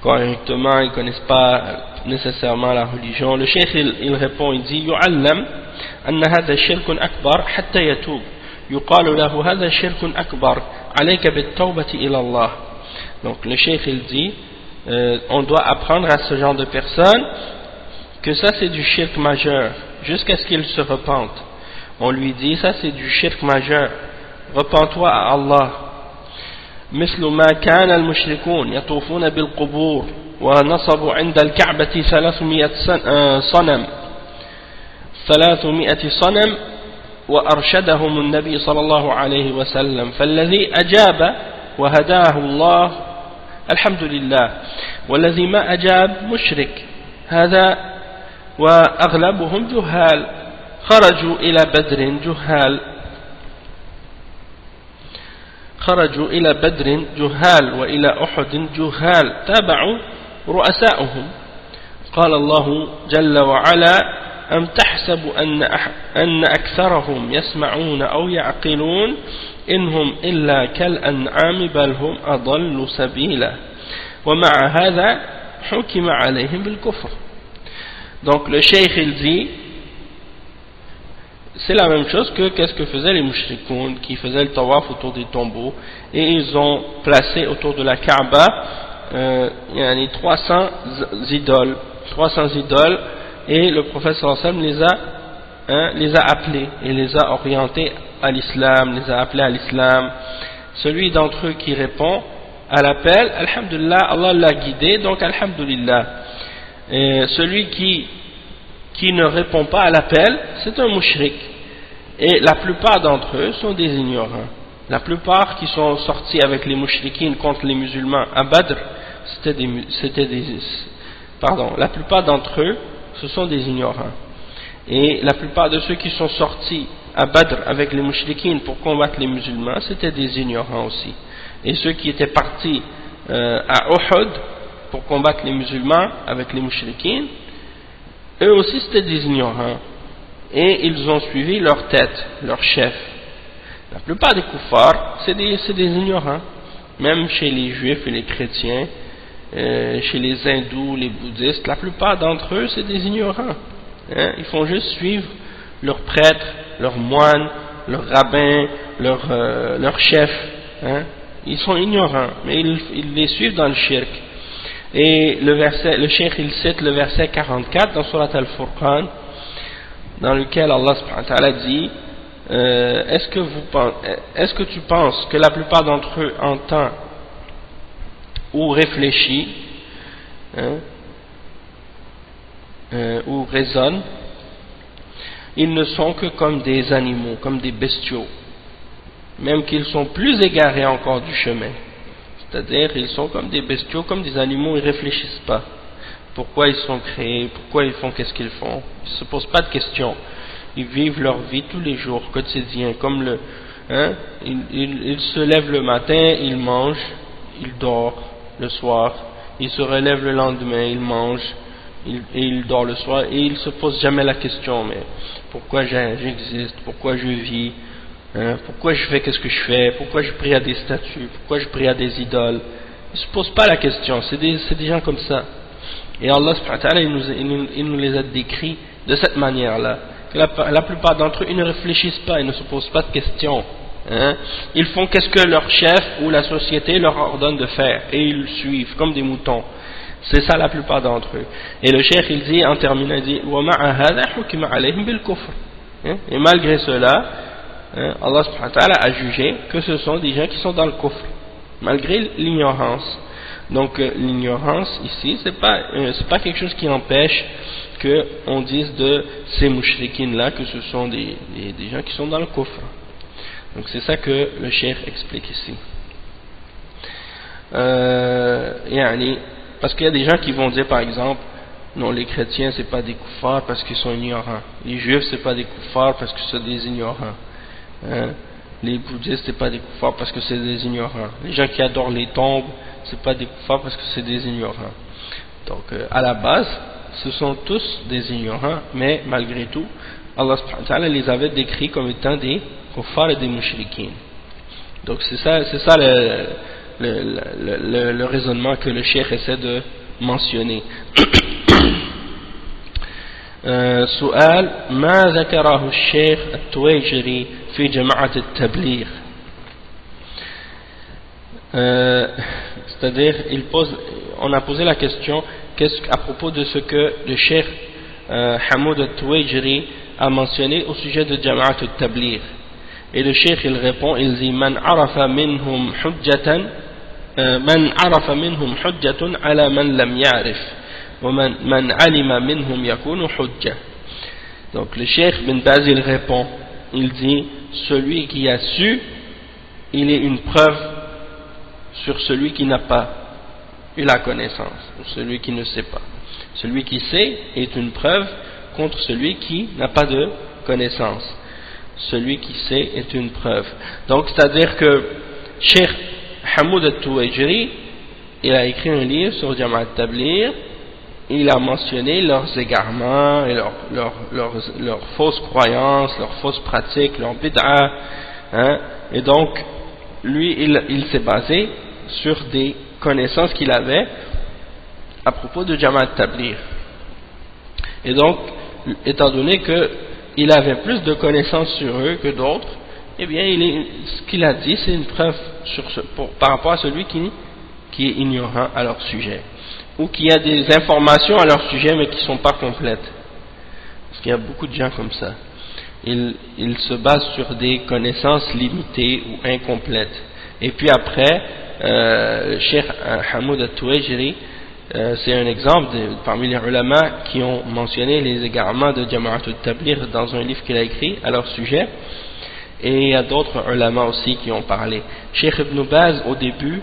correctement, ils ne connaissent pas nécessairement la religion. Le cheikh il répond, il dit يعلم أن هذا شرك أكبر حتى يتوب يقال له هذا شرك أكبر عليك بالتوبة إلى الله. Donc le cheikh il dit on doit apprendre à ce genre de personnes que ça c'est du shirk majeur jusqu'à ce qu'ils se repentent. On lui dit ça c'est du shirk majeur, repens-toi à Allah. مثل ما كان المشركون يطوفون بالقبور ونصبوا عند الكعبة 300 صنم وأرشدهم النبي صلى الله عليه وسلم فالذي أجاب وهداه الله الحمد لله والذي ما أجاب مشرك هذا وأغلبهم جهال خرجوا إلى بدر جهال وإلى أحد جهال تابعوا رؤساؤهم. قال الله جل وعلا أم تحسب أن أكثرهم يسمعون أو يعقلون إنهم إلا كالأنعام بل هم أضل سبيلا ومع هذا حكم عليهم بالكفر. Donc le cheikh il dit c'est la même chose que qu'est-ce que faisaient les mushrikoun qui faisaient le tawaf autour des tombeaux, et ils ont placé autour de la Kaaba 300 idoles, et le prophète sallallahu alayhi wa sallam les a appelés et les a orientés à l'islam, les a appelés à l'islam. Celui d'entre eux qui répond à l'appel, alhamdulillah, Allah l'a guidé, donc alhamdulillah. Et celui qui ne répond pas à l'appel, c'est un mushrik. Et la plupart d'entre eux sont des ignorants. La plupart qui sont sortis avec les mushrikines contre les musulmans à Badr, la plupart d'entre eux, ce sont des ignorants. Et la plupart de ceux qui sont sortis à Badr avec les mushrikines pour combattre les musulmans, c'était des ignorants aussi. Et ceux qui étaient partis à Uhud pour combattre les musulmans avec les mushrikines, eux aussi c'était des ignorants, et ils ont suivi leur tête, leur chef. La plupart des kuffars c'est des ignorants, même chez les juifs et les chrétiens, chez les hindous, les bouddhistes, la plupart d'entre eux c'est des ignorants, ils font juste suivre leurs prêtres, leurs moines, leurs rabbins, leurs chefs, ils sont ignorants, mais ils les suivent dans le shirk. Et le cheikh il cite le verset 44 dans Surat Al-Furqan, dans lequel Allah subhanahu wa ta'ala dit est-ce que tu penses que la plupart d'entre eux entend ou réfléchit ou raisonne? Ils ne sont que comme des animaux, comme des bestiaux, même qu'ils sont plus égarés encore du chemin. C'est-à-dire, ils sont comme des bestiaux, comme des animaux, ils ne réfléchissent pas. Pourquoi ils sont créés, pourquoi ils font qu'est-ce qu'ils font. Ils ne se posent pas de questions. Ils vivent leur vie tous les jours, quotidien, comme ils se lèvent le matin, ils mangent, ils dorment le soir, ils se relèvent le lendemain, ils mangent, et ils dorment le soir, et ils ne se posent jamais la question, mais pourquoi j'existe, pourquoi je vis, pourquoi je fais qu'est-ce que je fais, pourquoi je prie à des statues, pourquoi je prie à des idoles. Ils ne se posent pas la question, c'est des gens comme ça. Et Allah subhanahu wa ta'ala il nous les a décrits de cette manière-là. La plupart d'entre eux, ils ne réfléchissent pas, ils ne se posent pas de questions. Ils font qu'est-ce que leur chef ou la société leur ordonne de faire, et ils suivent comme des moutons. C'est ça la plupart d'entre eux. Et le cheikh il dit, en terminant, il dit وَمَعَ هَذَا حُكِمَ عَلَيْهِمْ بِالْكُفْرِ. Et malgré cela, Allah subhanahu wa ta'ala a jugé que ce sont des gens qui sont dans le kufr, malgré l'ignorance. Donc l'ignorance ici, c'est pas quelque chose qui empêche qu'on dise de ces mouchrikines là que ce sont des gens qui sont dans le kufr. Donc c'est ça que le cheikh explique ici. Parce qu'il y a des gens qui vont dire par exemple, non, les chrétiens c'est pas des kuffars parce qu'ils sont ignorants, les juifs c'est pas des kuffars parce que c'est des ignorants. les bouddhistes c'est pas des kuffars parce que c'est des ignorants. Les gens qui adorent les tombes c'est pas des kuffars parce que c'est des ignorants. Donc à la base ce sont tous des ignorants, mais malgré tout Allah subhanahu wa ta'ala les avait décrits comme étant des kuffars et des mushrikines. Donc c'est ça le raisonnement que le cheikh essaie de mentionner. سؤال ما ذكره الشيخ التويجري في جماعة التبليغ. C'est-à-dire on a posé la question à propos de ce que le cheikh Hamoud al-Tuwayjiri a mentionné au sujet de Jama'at al-Tabligh. Et le cheikh il répond, il dit man arafa minhum hujjatan ala man lam ya'rif wa man alima minhum yakunu hujja. Donc le cheikh bin Baz il répond, il dit celui qui a su il est une preuve sur celui qui n'a pas eu la connaissance ou celui qui ne sait pas. Celui qui sait est une preuve contre celui qui n'a pas de connaissance. Celui qui sait est une preuve. Donc c'est-à-dire que Cheikh Hamoud al-Tuwayjiri il a écrit un livre sur Jama'at al-Tabligh. Il a mentionné leurs égarements et leurs fausses croyances, leurs fausses pratiques, leurs bid'a, hein? Et donc lui il s'est basé sur des connaissances qu'il avait à propos de Jama'at al-Tabligh. Et donc étant donné que il avait plus de connaissances sur eux que d'autres, eh bien ce qu'il a dit c'est une preuve par rapport à celui qui est ignorant à leur sujet, ou qui a des informations à leur sujet mais qui ne sont pas complètes, parce qu'il y a beaucoup de gens comme ça, ils se basent sur des connaissances limitées ou incomplètes. Et puis après le Cheikh Hamoud al-Tuwayjiri c'est un exemple parmi les ulama qui ont mentionné les égarements de Jama'at al-Tabligh dans un livre qu'il a écrit à leur sujet, et il y a d'autres ulama aussi qui ont parlé. Cheikh Ibn Baz au début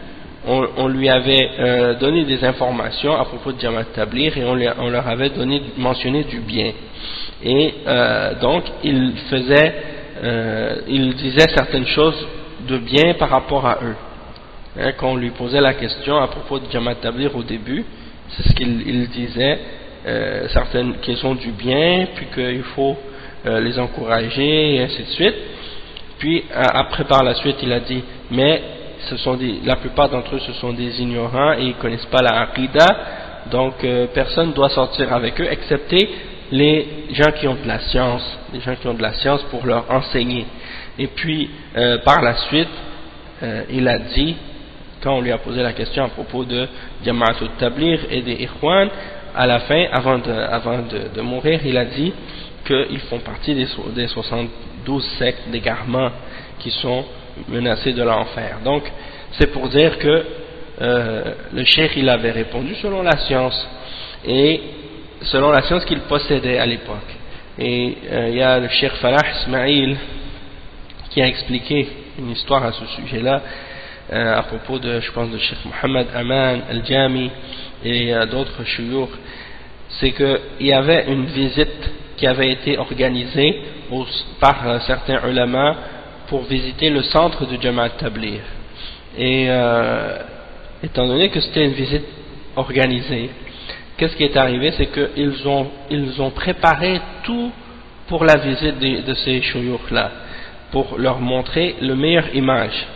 on lui avait donné des informations à propos de Jama'at al-Tabligh et on leur avait mentionné du bien, et donc il disait certaines choses de bien par rapport à eux. Quand on lui posait la question à propos de Jama'at al-Tabligh au début, c'est ce qu'il disait, certaines qui sont du bien, puis qu'il faut les encourager et ainsi de suite. Puis après par la suite il a dit mais la plupart d'entre eux ce sont des ignorants et ils ne connaissent pas la Aqidah, donc personne ne doit sortir avec eux excepté les gens qui ont de la science, les gens qui ont de la science pour leur enseigner. Et puis par la suite il a dit, quand on lui a posé la question à propos de Jama'at al-Tabligh et des Ikhwan, à la fin, avant de mourir, il a dit qu'ils font partie des 72 sectes d'égarement qui sont menacés de l'enfer. Donc c'est pour dire que le cheikh il avait répondu selon la science, et selon la science qu'il possédait à l'époque. Et il y a le cheikh Falah Ismail qui a expliqué une histoire à ce sujet-là, à propos de, je pense, de Cheikh Mohammed Aman Al-Jami et d'autres shuyukh. C'est qu'il y avait une visite qui avait été organisée par certains ulama pour visiter le centre de Jama'at al-Tabligh. Et étant donné que c'était une visite organisée, qu'est-ce qui est arrivé? C'est qu'ils ont préparé tout pour la visite de ces shuyukh-là, pour leur montrer la meilleure image.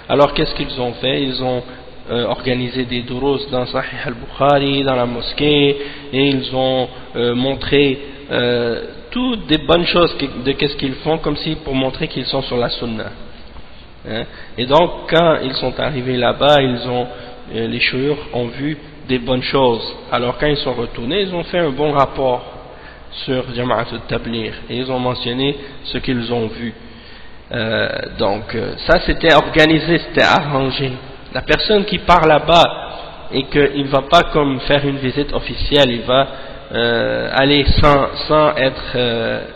Alors qu'est-ce qu'ils ont fait? Ils ont organisé des durus dans Sahih al-Bukhari, dans la mosquée, et ils ont montré toutes des bonnes choses de qu'est-ce qu'ils font, comme si pour montrer qu'ils sont sur la sunna. Et donc quand ils sont arrivés là-bas, les shuyukh ont vu des bonnes choses. Alors quand ils sont retournés, ils ont fait un bon rapport sur Jama'at al-Tabligh et ils ont mentionné ce qu'ils ont vu. Donc ça c'était organisé, c'était arrangé. La personne qui part là-bas et qu'il ne va pas comme faire une visite officielle, il va aller sans être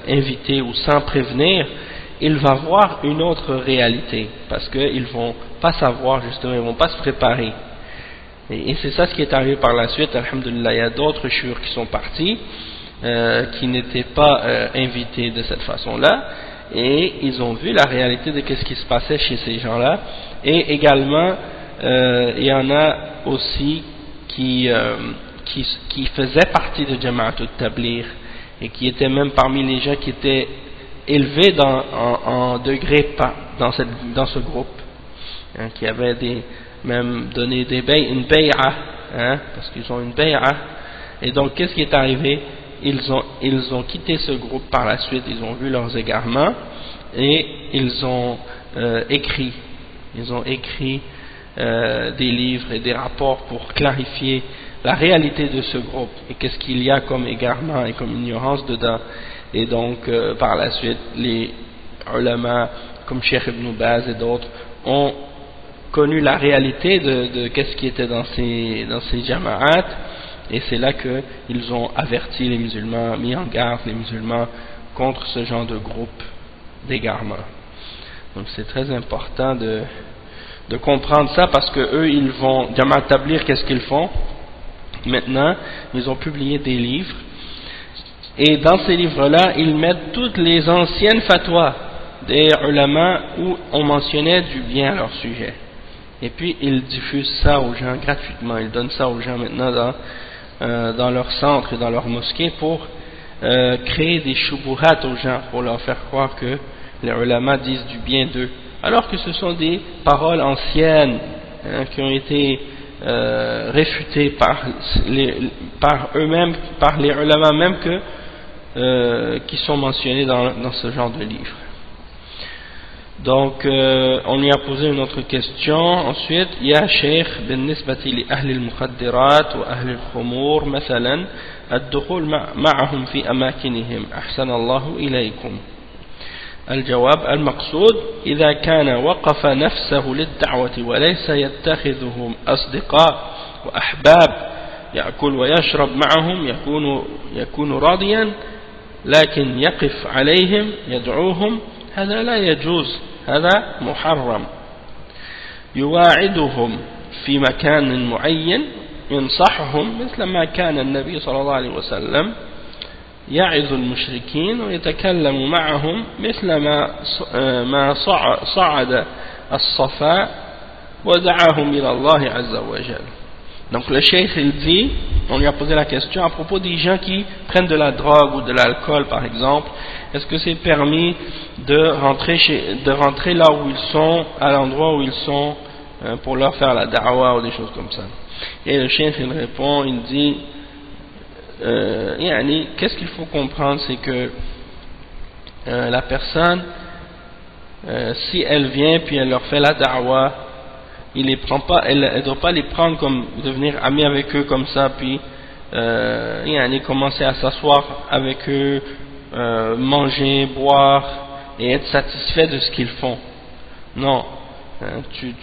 invité ou sans prévenir, il va voir une autre réalité, parce qu'ils ne vont pas savoir justement, ils ne vont pas se préparer. Et c'est ça ce qui est arrivé par la suite. Alhamdulillah, il y a d'autres shuyukh qui sont partis, qui n'étaient pas invités de cette façon-là, et ils ont vu la réalité de ce qui se passait chez ces gens-là, et également il y en a aussi qui faisaient partie de Jama'at al-Tabligh et qui étaient même parmi les gens qui étaient élevés en degré dans ce groupe, hein, qui avaient même donné une bay'a, hein, parce qu'ils ont une bay'a. Et donc qu'est-ce qui est arrivé? Ils ont quitté ce groupe par la suite, ils ont vu leurs égarements et ils ont écrit des livres et des rapports pour clarifier la réalité de ce groupe et qu'est-ce qu'il y a comme égarement et comme ignorance dedans. Et donc par la suite les ulama comme Cheikh Ibn Baz et d'autres ont connu la réalité de qu'est-ce qui était dans ces jama'at, et c'est là qu'ils ont averti les musulmans, mis en garde les musulmans contre ce genre de groupe d'égarement. Donc c'est très important de comprendre ça, parce que eux ils vont Jama'at Tabligh, qu'est-ce qu'ils font maintenant? Ils ont publié des livres, et dans ces livres-là ils mettent toutes les anciennes fatwas des ulama où on mentionnait du bien à leur sujet, et puis ils diffusent ça aux gens gratuitement. Ils donnent ça aux gens maintenant dans leur centre et dans leur mosquée pour créer des shubuhat aux gens, pour leur faire croire que les ulama disent du bien d'eux, alors que ce sont des paroles anciennes, hein, qui ont été réfutées par eux-mêmes, par les ulama même qui sont mentionnés dans ce genre de livre. Donc on lui a posé une autre question ensuite. Ya Sheikh, بالنسبة لأهل المخدرات وأهل الخمور مثلا الدخول معهم في أماكنهم أحسن الله إليكم. الجواب: المقصود إذا كان وقف نفسه للدعوة وليس يتخذهم أصدقاء وأحباب يأكل ويشرب معهم يكون راضيا، لكن يقف عليهم يدعوهم هذا لا يجوز، هذا محرم. يواعدهم في مكان معين، ينصحهم مثل ما كان النبي صلى الله عليه وسلم يعظ المشركين ويتكلم معهم مثل ما صعد الصفا ودعاهم إلى الله عز وجل. Donc le cheikh il dit, on lui a posé la question à propos des gens qui prennent de la drogue ou de l'alcool par exemple, est-ce que c'est permis de rentrer là où ils sont, à l'endroit où ils sont, pour leur faire la da'wa ou des choses comme ça? Et le cheikh il répond, il dit qu'est-ce qu'il faut comprendre, c'est que la personne si elle vient puis elle leur fait la da'wa, il les prend pas, elle ne doit pas les prendre comme devenir amie avec eux comme ça, puis commencer à s'asseoir avec eux, manger, boire et être satisfait de ce qu'ils font. Non, tu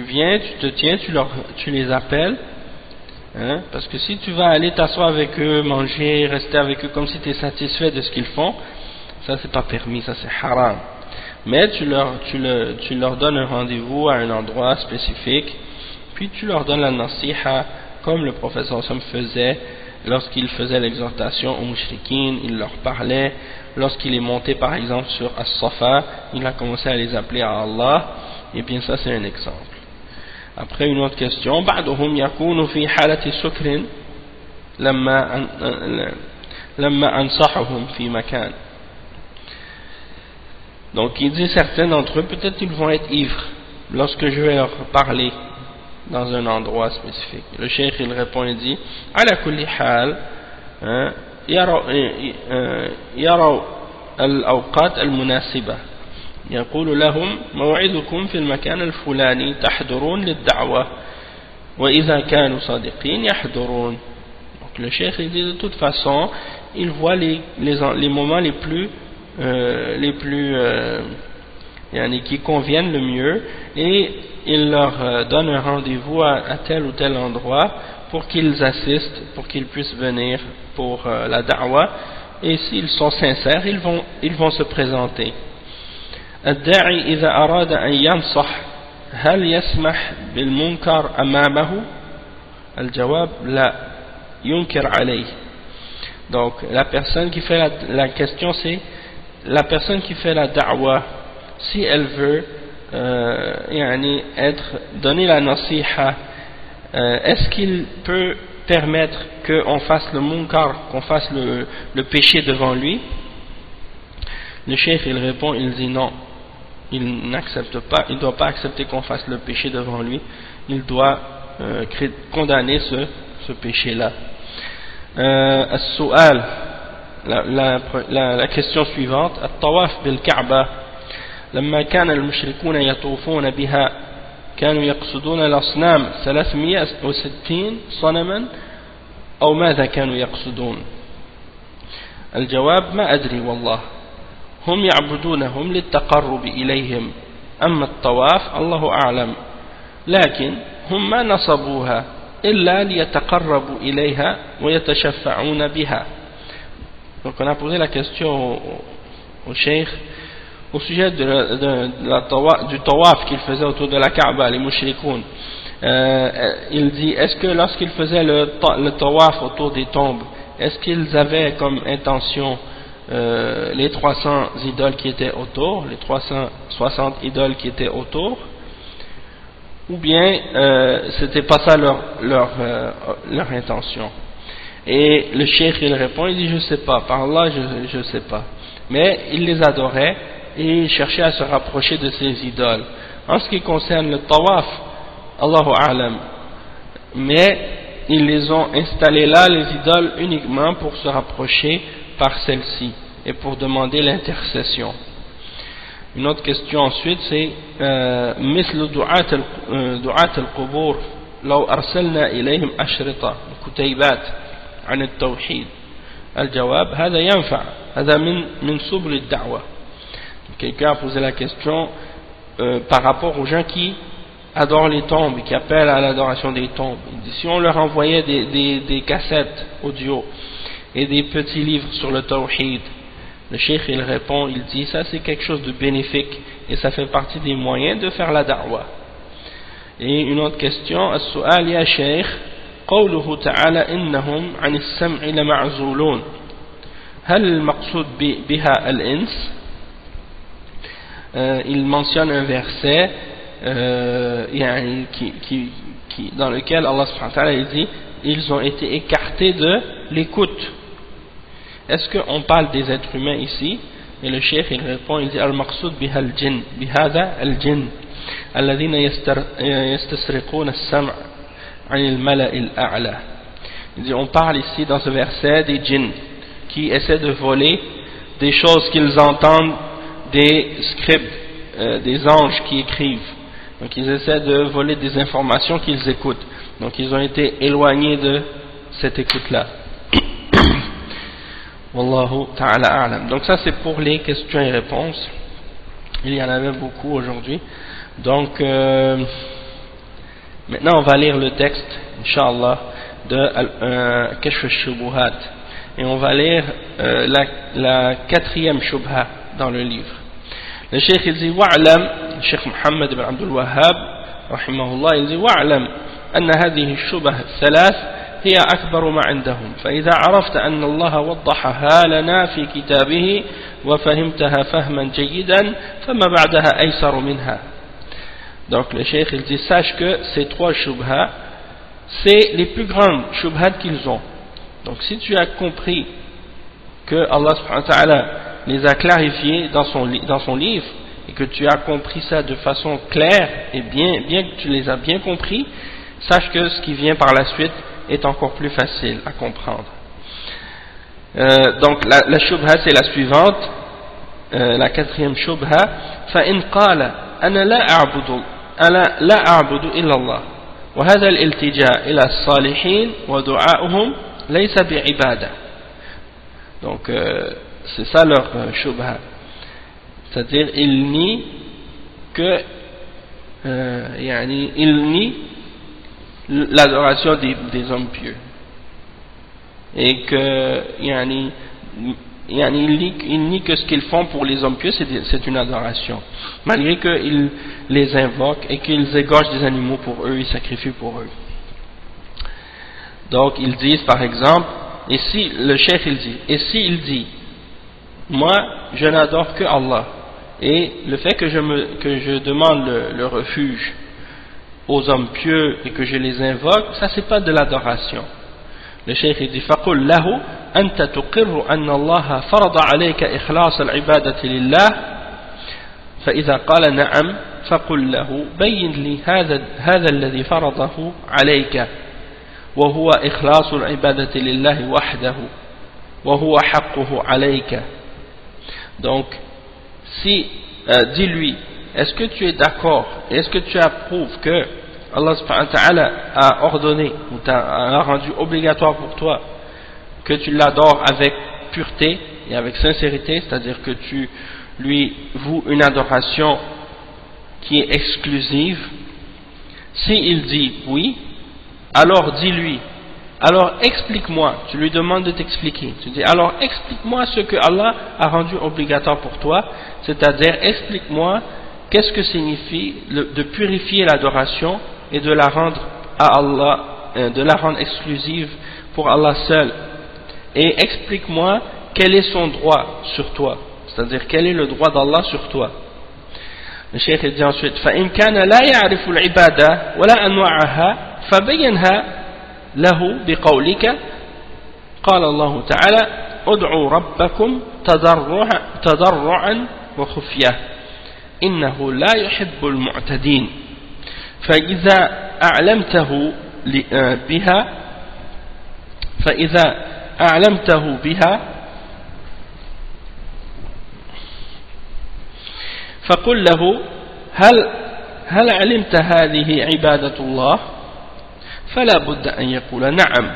viens, tu te tiens, tu les appelles, hein, parce que si tu vas aller t'asseoir avec eux, manger, rester avec eux comme si tu es satisfait de ce qu'ils font, ça c'est pas permis, ça c'est haram. Mais tu leur donnes un rendez-vous à un endroit spécifique, puis tu leur donnes la nasiha comme le prophète sallam faisait lorsqu'il faisait l'exhortation aux mushrikines. Il leur parlait lorsqu'il est monté par exemple sur As-Safa, il a commencé à les appeler à Allah, et bien ça c'est un exemple. Après une autre question, بعضهم يكون في حالة سكر لما أنصحهم في مكان. Donc il dit certains d'entre eux, peut-être ils vont être ivres lorsque je vais leur parler dans un endroit spécifique. Le cheikh il répond et dit على كل حال يروا الأوقات المناسبة يقول لهم موعدكم في المكان الفلاني تحضرون للدعوة وإذا كانوا صادقين يحضرون. Donc le cheikh il dit de toute façon il voit les moments les plus qui conviennent le mieux, et il leur donne un rendez-vous à tel ou tel endroit pour qu'ils assistent, pour qu'ils puissent venir pour la da'wa, et s'ils sont sincères ils vont se présenter. الداعي إذا أراد أن ينصح هل يسمح بالمنكر أمامه؟ الجواب لا ينكر عليه. Donc la personne qui fait la question c'est la personne qui fait la da'wa, si elle veut donner la nasiha, est-ce qu'il peut permettre qu'on fasse le munkar, qu'on fasse le péché devant lui? Le cheikh il répond, il dit non, il n'accepte pas, il ne doit pas accepter qu'on fasse le péché devant lui, il doit condamner ce péché-là. As-su'al, la question suivante, at-tawaf bil-Ka'ba, لما كان المشركون يطوفون بها كانوا يقصدون الأصنام 360 صنما أو ماذا كانوا يقصدون؟ الجواب ما أدري والله، هم يعبدونهم للتقرب إليهم، أما الطواف الله أعلم، لكن هم ما نصبوها إلا ليتقربوا إليها ويتشفعون بها. Donc on a posé la question au cheikh au sujet du tawaf qu'il faisait autour de la Kaaba, les mushrikoun. Il dit, est-ce que lorsqu'ils faisaient le tawaf autour des tombes, est-ce qu'ils avaient comme intention les 300 idoles qui étaient autour, les 360 idoles qui étaient autour, ou bien c'était pas ça leur intention? Et le cheikh il répond, il dit je sais pas, par Allah je sais pas, mais il les adorait et il cherchait à se rapprocher de ces idoles. En ce qui concerne le tawaf, Allahu a'lam, mais ils les ont installés là, les idoles, uniquement pour se rapprocher par celle-ci et pour demander l'intercession. Une autre question ensuite c'est مثل دعاة القبور لو أرسلنا إليهم أشرطة كتيبات عن التوحيد. الجواب هذا ينفع، هذا من سبل الدعوة. Quelqu'un a posé la question par rapport aux gens qui adorent les tombes et qui appellent à l'adoration des tombes. Il dit, si on leur envoyait des cassettes audio et des petits livres sur le tawhid, le cheikh il répond, il dit ça c'est quelque chose de bénéfique et ça fait partie des moyens de faire la da'wa. Et une autre question, as-su'al ya cheikh, قوله تعالى إنهم عن السمع لمعزولون، هل المقصود بها الإنس؟ Il mentionne un verset dans lequel Allah subhanahu wa ta'ala dit ils ont été écartés de l'écoute. Est-ce qu'on parle des êtres humains ici? Et le cheikh il répond, il dit al-maqsoud biha al-jinn, bihada al-jinn alladhina yastasriquna as-sam' 'an al-mala'i al-a'la. Il dit on parle ici dans ce verset des djinns qui essaient de voler des choses qu'ils entendent des scribes, des anges qui écrivent. Donc ils essaient de voler des informations qu'ils écoutent. Donc ils ont été éloignés de cette écoute-là. Wallahu ta'ala a'lam. Donc ça c'est pour les questions et réponses. Il y en avait beaucoup aujourd'hui. Donc maintenant on va lire le texte, Inch'Allah, de Kashf al-Shubuhat. Et on va lire la quatrième shubha dans le livre. Le cheikh il dit wa'lam, Cheikh Mohammed ibn Abdul Wahhab rahimahullah il dit wa'lam أن هذه الشبه الثلاث هي أكبر ما عندهم، فإذا عرفت أن الله وضحها لنا في كتابه وفهمتها فهما جيدا فما بعدها أيسر منها. Donc le cheikh il dit sache que ces trois shubha c'est les plus grandes shubhat qu'ils ont. Donc si tu as compris que Allah subhanahu wa ta'ala les a clarifiés dans son livre et que tu as compris ça de façon claire et bien que tu les as bien compris, sache que ce qui vient par la suite est encore plus facile à comprendre. Donc la shubha c'est la suivante, la quatrième shubha, فإن قال أنا لا أعبد إلا الله وهذا الالتجاء إلى الصالحين ودعاؤهم ليس بعبادة. Donc c'est ça leur shubha, c'est-à-dire ils nient que ils nient l'adoration des hommes pieux et que ils nient que ce qu'ils font pour les hommes pieux c'est une adoration, malgré qu'ils les invoquent et qu'ils égorgent des animaux pour eux, ils sacrifient pour eux. Donc ils disent par exemple, et si le cheikh il dit, et si il dit moi je n'adore que Allah. Et le fait que je demande le refuge aux hommes pieux et que je les invoque, ça c'est pas de l'adoration. Le cheikh dit فَقُلْ لَهُ أَنْتَ تُقِرُّ أَنَّ اللَّهَ فَرَضَ عَلَيْكَ إِخْلَاصَ الْعِبَادَةِ لِلَّهِ فإذا قال نعم فقل له بين لي هذا الذي فرضه عليك وهو إخلاص العبادة لله وحده وهو حقه عليك. Donc si dis-lui, est-ce que tu es d'accord, est-ce que tu approuves que Allah subhanahu wa ta'ala a ordonné ou a rendu obligatoire pour toi que tu l'adores avec pureté et avec sincérité, c'est-à-dire que tu lui voues une adoration qui est exclusive? S'il dit oui, alors dis-lui, alors explique-moi, tu lui demandes de t'expliquer, tu dis alors explique-moi ce que Allah a rendu obligatoire pour toi, c'est-à-dire explique-moi qu'est-ce que signifie de purifier l'adoration et de la rendre à Allah, de la rendre exclusive pour Allah seul, et explique-moi quel est son droit sur toi, c'est-à-dire quel est le droit d'Allah sur toi. Le cheikh dit ensuite فإن كان لا يعرف العبادة ولا أنواعها فبينها له بقولك قال الله تعالى ادعوا ربكم تضرعا وخفية إنه لا يحب المعتدين فإذا أعلمته بها فقل له هل علمت هذه عبادة الله فلا بد أن يقول نعم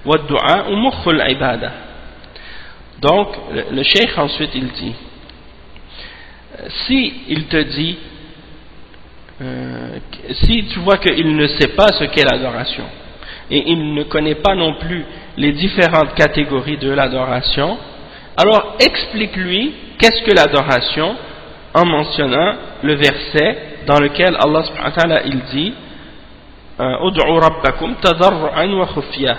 والدعاء مخ العبادة. Donc le cheikh ensuite il dit, si il te dit si tu vois qu'il ne sait pas ce qu'est l'adoration et il ne connaît pas non plus les différentes catégories de l'adoration, alors explique-lui qu'est-ce que l'adoration en mentionnant le verset dans lequel Allah subhanahu wa ta'ala il dit ud'u rabbakum tadarru'an wa khufya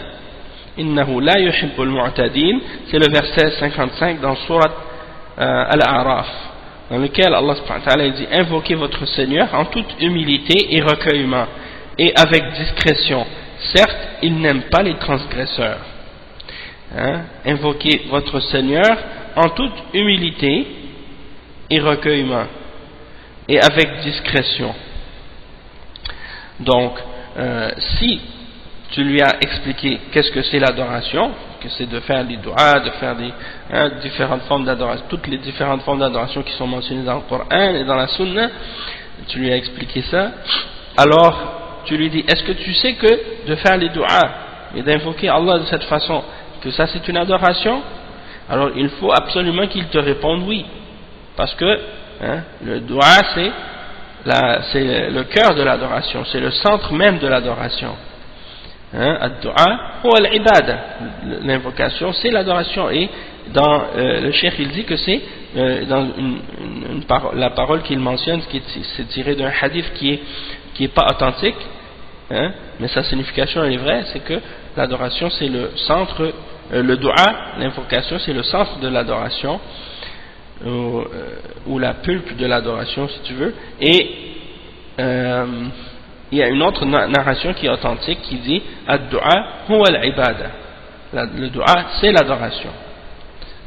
innahu la yuhibbul mu'tadin, c'est le verset 55 dans sourate Al-A'raf, dans lequel Allah subhanahu wa ta'ala il dit invoquez votre Seigneur en toute humilité et recueillement et avec discrétion, certes il n'aime pas les transgresseurs. Invoquez votre Seigneur en toute humilité et recueillement et avec discrétion. Donc si tu lui as expliqué qu'est-ce que c'est l'adoration, que c'est de faire des doigts, de faire des différentes formes d'adoration, toutes les différentes formes d'adoration qui sont mentionnées dans le Coran et dans la Sunna, tu lui as expliqué ça, alors tu lui dis est-ce que tu sais que de faire les doigts et d'invoquer Allah de cette façon, que ça c'est une adoration? Alors il faut absolument qu'il te réponde oui, parce que le doigt c'est le cœur de l'adoration, c'est le centre même de l'adoration. Ad-du'a ou al-ibada, l'invocation c'est l'adoration, et dans le cheikh il dit que c'est dans la parole qu'il mentionne, c'est tiré d'un hadith qui est pas authentique, mais sa signification elle est vraie, c'est que l'adoration c'est le centre, le du'a, l'invocation c'est le centre de l'adoration, ou la pulpe de l'adoration si tu veux, et il y a une autre narration qui est authentique qui dit ad-du'a huwa al-ibada, le du'a c'est l'adoration.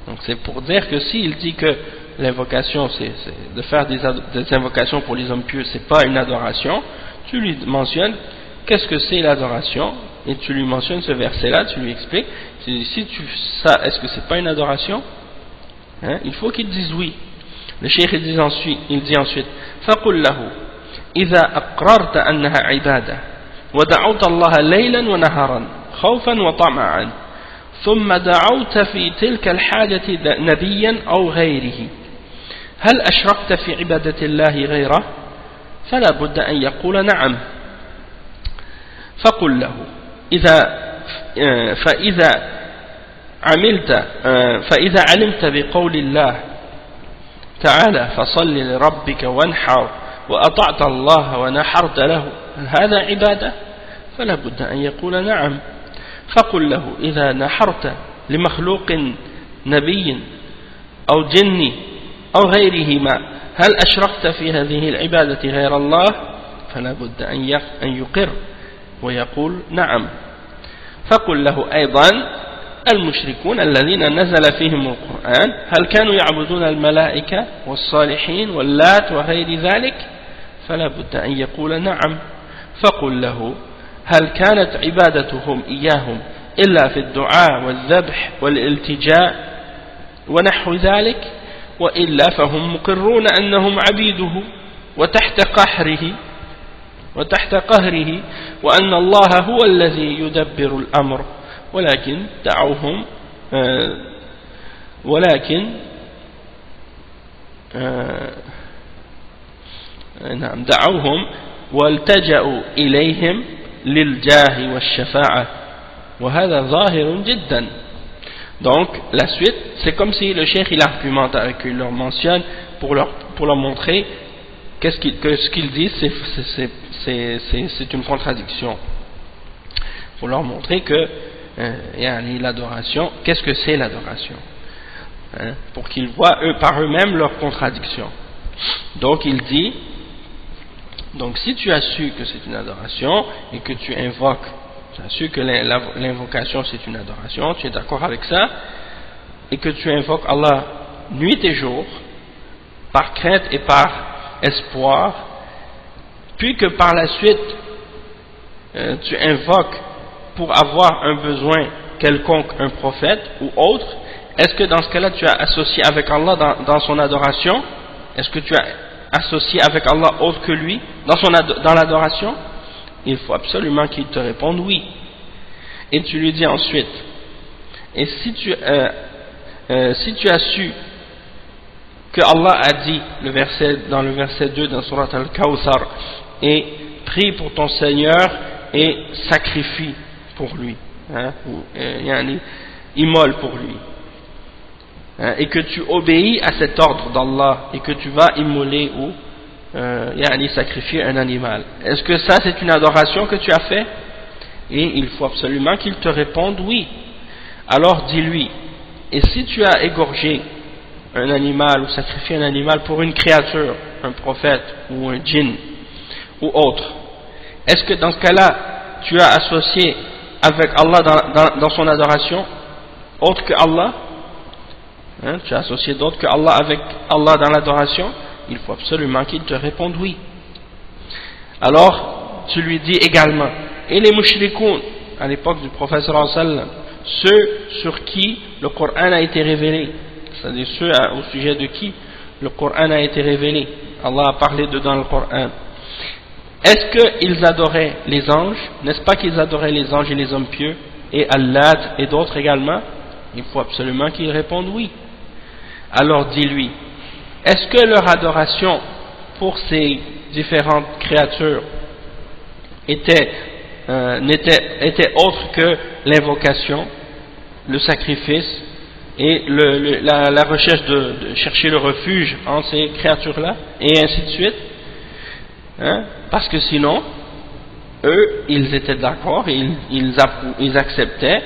Donc c'est pour dire que s'il dit que l'invocation c'est de faire des invocations pour les hommes pieux, c'est pas une adoration, tu lui mentionnes qu'est-ce que c'est l'adoration et tu lui mentionnes ce verset là, tu lui expliques, si tu ça, est-ce que c'est pas une adoration? Il faut qu'il dise oui. Le cheikh il dit ensuite فقل له إذا أقررت أنها عبادة ودعوت الله ليلا ونهارا خوفا وطمعا ثم دعوت في تلك الحاجة نبيا أو غيره هل أشركت في عبادة الله غيره؟ فلا بد أن يقول نعم. فقل له فإذا علمت بقول الله تعالى فصل لربك وانحر وأطعت الله ونحرت له هذا عبادة؟ فلا بد أن يقول نعم. فقل له إذا نحرت لمخلوق نبي أو جن أو غيرهما هل أشركت في هذه العبادة غير الله فلا بد أن يقر ويقول نعم. فقل له أيضا المشركون الذين نزل فيهم القرآن هل كانوا يعبدون الملائكة والصالحين واللات وغير ذلك فلا بد أن يقول نعم. فقل له هل كانت عبادتهم إياهم إلا في الدعاء والذبح والالتجاء ونحو ذلك وإلا فهم مقرون أنهم عبيده وتحت قهره وأن الله هو الذي يدبر الأمر ولكن دعوهم والتجأوا إليهم للجاه والشفاعة وهذا ظاهر جدا. Donc la suite c'est comme si le cheikh il argumente avec eux, il leur mentionne pour leur montrer que ce qu'ils disent c'est une contradiction, pour leur montrer que l'adoration, qu'est-ce que c'est l'adoration, pour qu'ils voient par eux-mêmes leur contradiction. Donc il dit, donc si tu as su que c'est une adoration et que tu invoques, tu as su que l'invocation c'est une adoration, tu es d'accord avec ça, et que tu invoques Allah nuit et jour par crainte et par espoir, puis que par la suite tu invoques pour avoir un besoin quelconque un prophète ou autre, est-ce que dans ce cas-là tu as associé avec Allah dans son adoration? Est-ce que tu as associé avec Allah autre que lui dans l'adoration? Il faut absolument qu'il te réponde oui. Et tu lui dis ensuite, et si tu as su que Allah a dit dans le verset 2 dans Surat Al-Kawthar, et prie pour ton Seigneur et sacrifie pour lui, immole pour lui, et que tu obéis à cet ordre d'Allah et que tu vas immoler ou sacrifier un animal, est-ce que ça c'est une adoration que tu as fait? Et il faut absolument qu'il te réponde oui. Alors dis-lui, et si tu as égorgé un animal ou sacrifié un animal pour une créature, un prophète ou un djinn ou autre, est-ce que dans ce cas-là tu as associé avec Allah dans son adoration autre que Allah, tu as associé d'autre que Allah avec Allah dans l'adoration? Il faut absolument qu'il te réponde oui. Alors tu lui dis également, et les mushrikoun à l'époque du prophète sallallahu alayhi wa sallam, ceux sur qui le Coran a été révélé, c'est-à-dire ceux au sujet de qui le Coran a été révélé, Allah a parlé dedans le Coran, est-ce qu'ils adoraient les anges? N'est-ce pas qu'ils adoraient les anges et les hommes pieux et Allah et d'autres également? Il faut absolument qu'ils répondent oui. Alors dis-lui, est-ce que leur adoration pour ces différentes créatures était autre que l'invocation, le sacrifice et la recherche de chercher le refuge en ces créatures-là, et ainsi de suite, parce que sinon, eux, ils étaient d'accord et ils acceptaient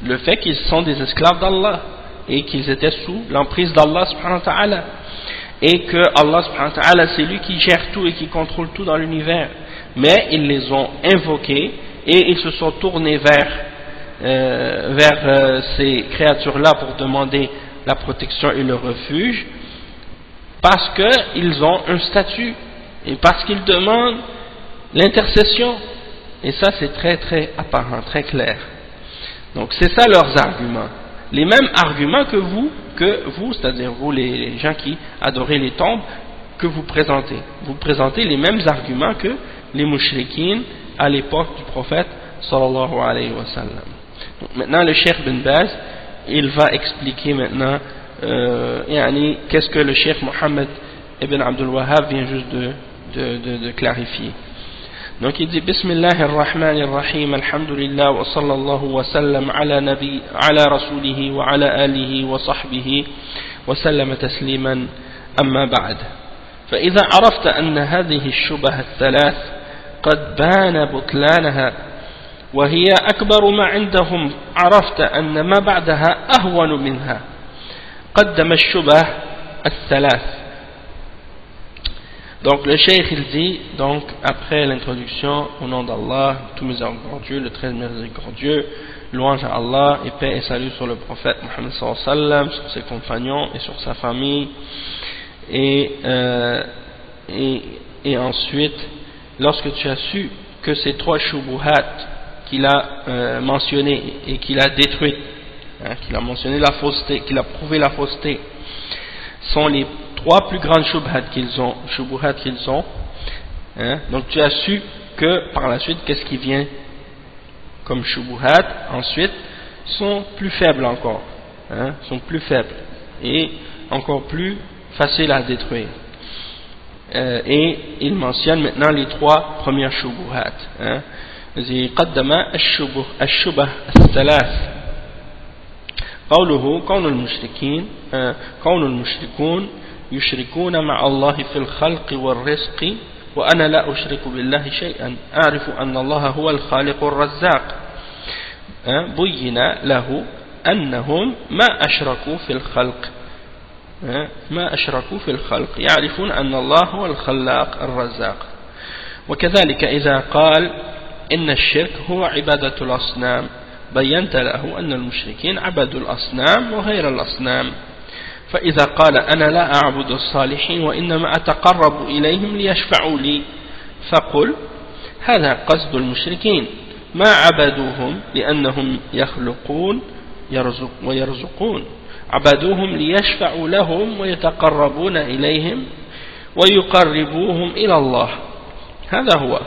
le fait qu'ils sont des esclaves d'Allah et qu'ils étaient sous l'emprise d'Allah subhanahu wa ta'ala, et que Allah subhanahu wa ta'ala c'est lui qui gère tout et qui contrôle tout dans l'univers. Mais ils les ont invoqués et ils se sont tournés vers ces créatures-là pour demander la protection et le refuge, parce qu'ils ont un statut et parce qu'ils demandent l'intercession. Et ça c'est très très apparent, très clair. Donc c'est ça leurs arguments, les mêmes arguments que vous, c'est-à-dire vous les gens qui adorez les tombes, que vous présentez les mêmes arguments que les mouchriquines à l'époque du prophète sallallahu alayhi wa sallam. Donc maintenant le cheikh bin Baz, il va expliquer maintenant qu'est-ce que le cheikh Mohammed ibn Abdul Wahhab vient juste de clarifier. Donc il dit Bismillahir Rahmanir Rahim, alhamdulillah wa sallallahu wa sallam ala rasulihi wa ala alihi wa sahbihi wa sallam tasliman amma ba'd. فإذا عرفت أن هذه الشبه الثلاث قد بان بطلانها وهي أكبر ما عندهم، عرفت أن ما بعدها أهون منها. قدم الشبه الثلاث. Donc le cheikh il dit, donc après l'introduction, au nom d'Allah, tout miséricordieux, le très miséricordieux, louange à Allah et paix et salut sur le prophète Mohammed sallallahu alayhi wa sallam, sur ses compagnons et sur sa famille, et ensuite, lorsque tu as su que ces trois shubuhat qu'il a mentionné et qu'il a détruit, qu'il a mentionné la fausseté, qu'il a prouvé la fausseté, sont les trois plus grandes shubuhat qu'ils ont, donc tu as su que par la suite, qu'est-ce qui vient comme shubuhat ensuite sont plus faibles encore, sont plus faibles et encore plus faciles à détruire. Et il mentionne maintenant les trois premières shubuhat. قدم الشبه الثلاث قوله كون المشركون يشركون مع الله في الخلق والرزق وأنا لا أشرك بالله شيئا أعرف أن الله هو الخالق الرزاق بين له أنهم ما أشركوا في الخلق يعرفون أن الله هو الخلاق الرزاق. وكذلك إذا قال إن الشرك هو عبادة الأصنام بينت له أن المشركين عبدوا الأصنام وغير الأصنام. فإذا قال أنا لا أعبد الصالحين وإنما أتقرب إليهم ليشفعوا لي فقل هذا قصد المشركين ما عبدوهم لأنهم يخلقون ويرزقون عبدوهم ليشفعوا لهم ويتقربون إليهم ويقربوهم إلى الله هذا هو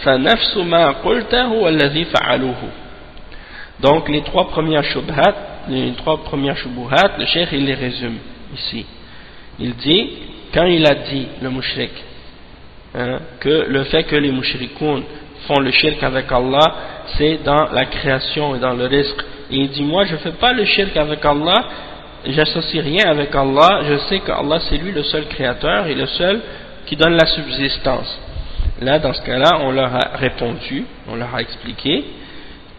فنفس ما قلت هو الذي فعلوه. Donc les trois premières shubuhat, le cheikh il les résume ici. Il dit, quand il a dit le mushrik, que le fait que les mushrikoun font le shirk avec Allah, c'est dans la création et dans le rizq. Et il dit, moi je ne fais pas le shirk avec Allah, j'associe rien avec Allah, je sais qu'Allah c'est lui le seul créateur et le seul qui donne la subsistance. Là, dans ce cas-là, on leur a répondu, on leur a expliqué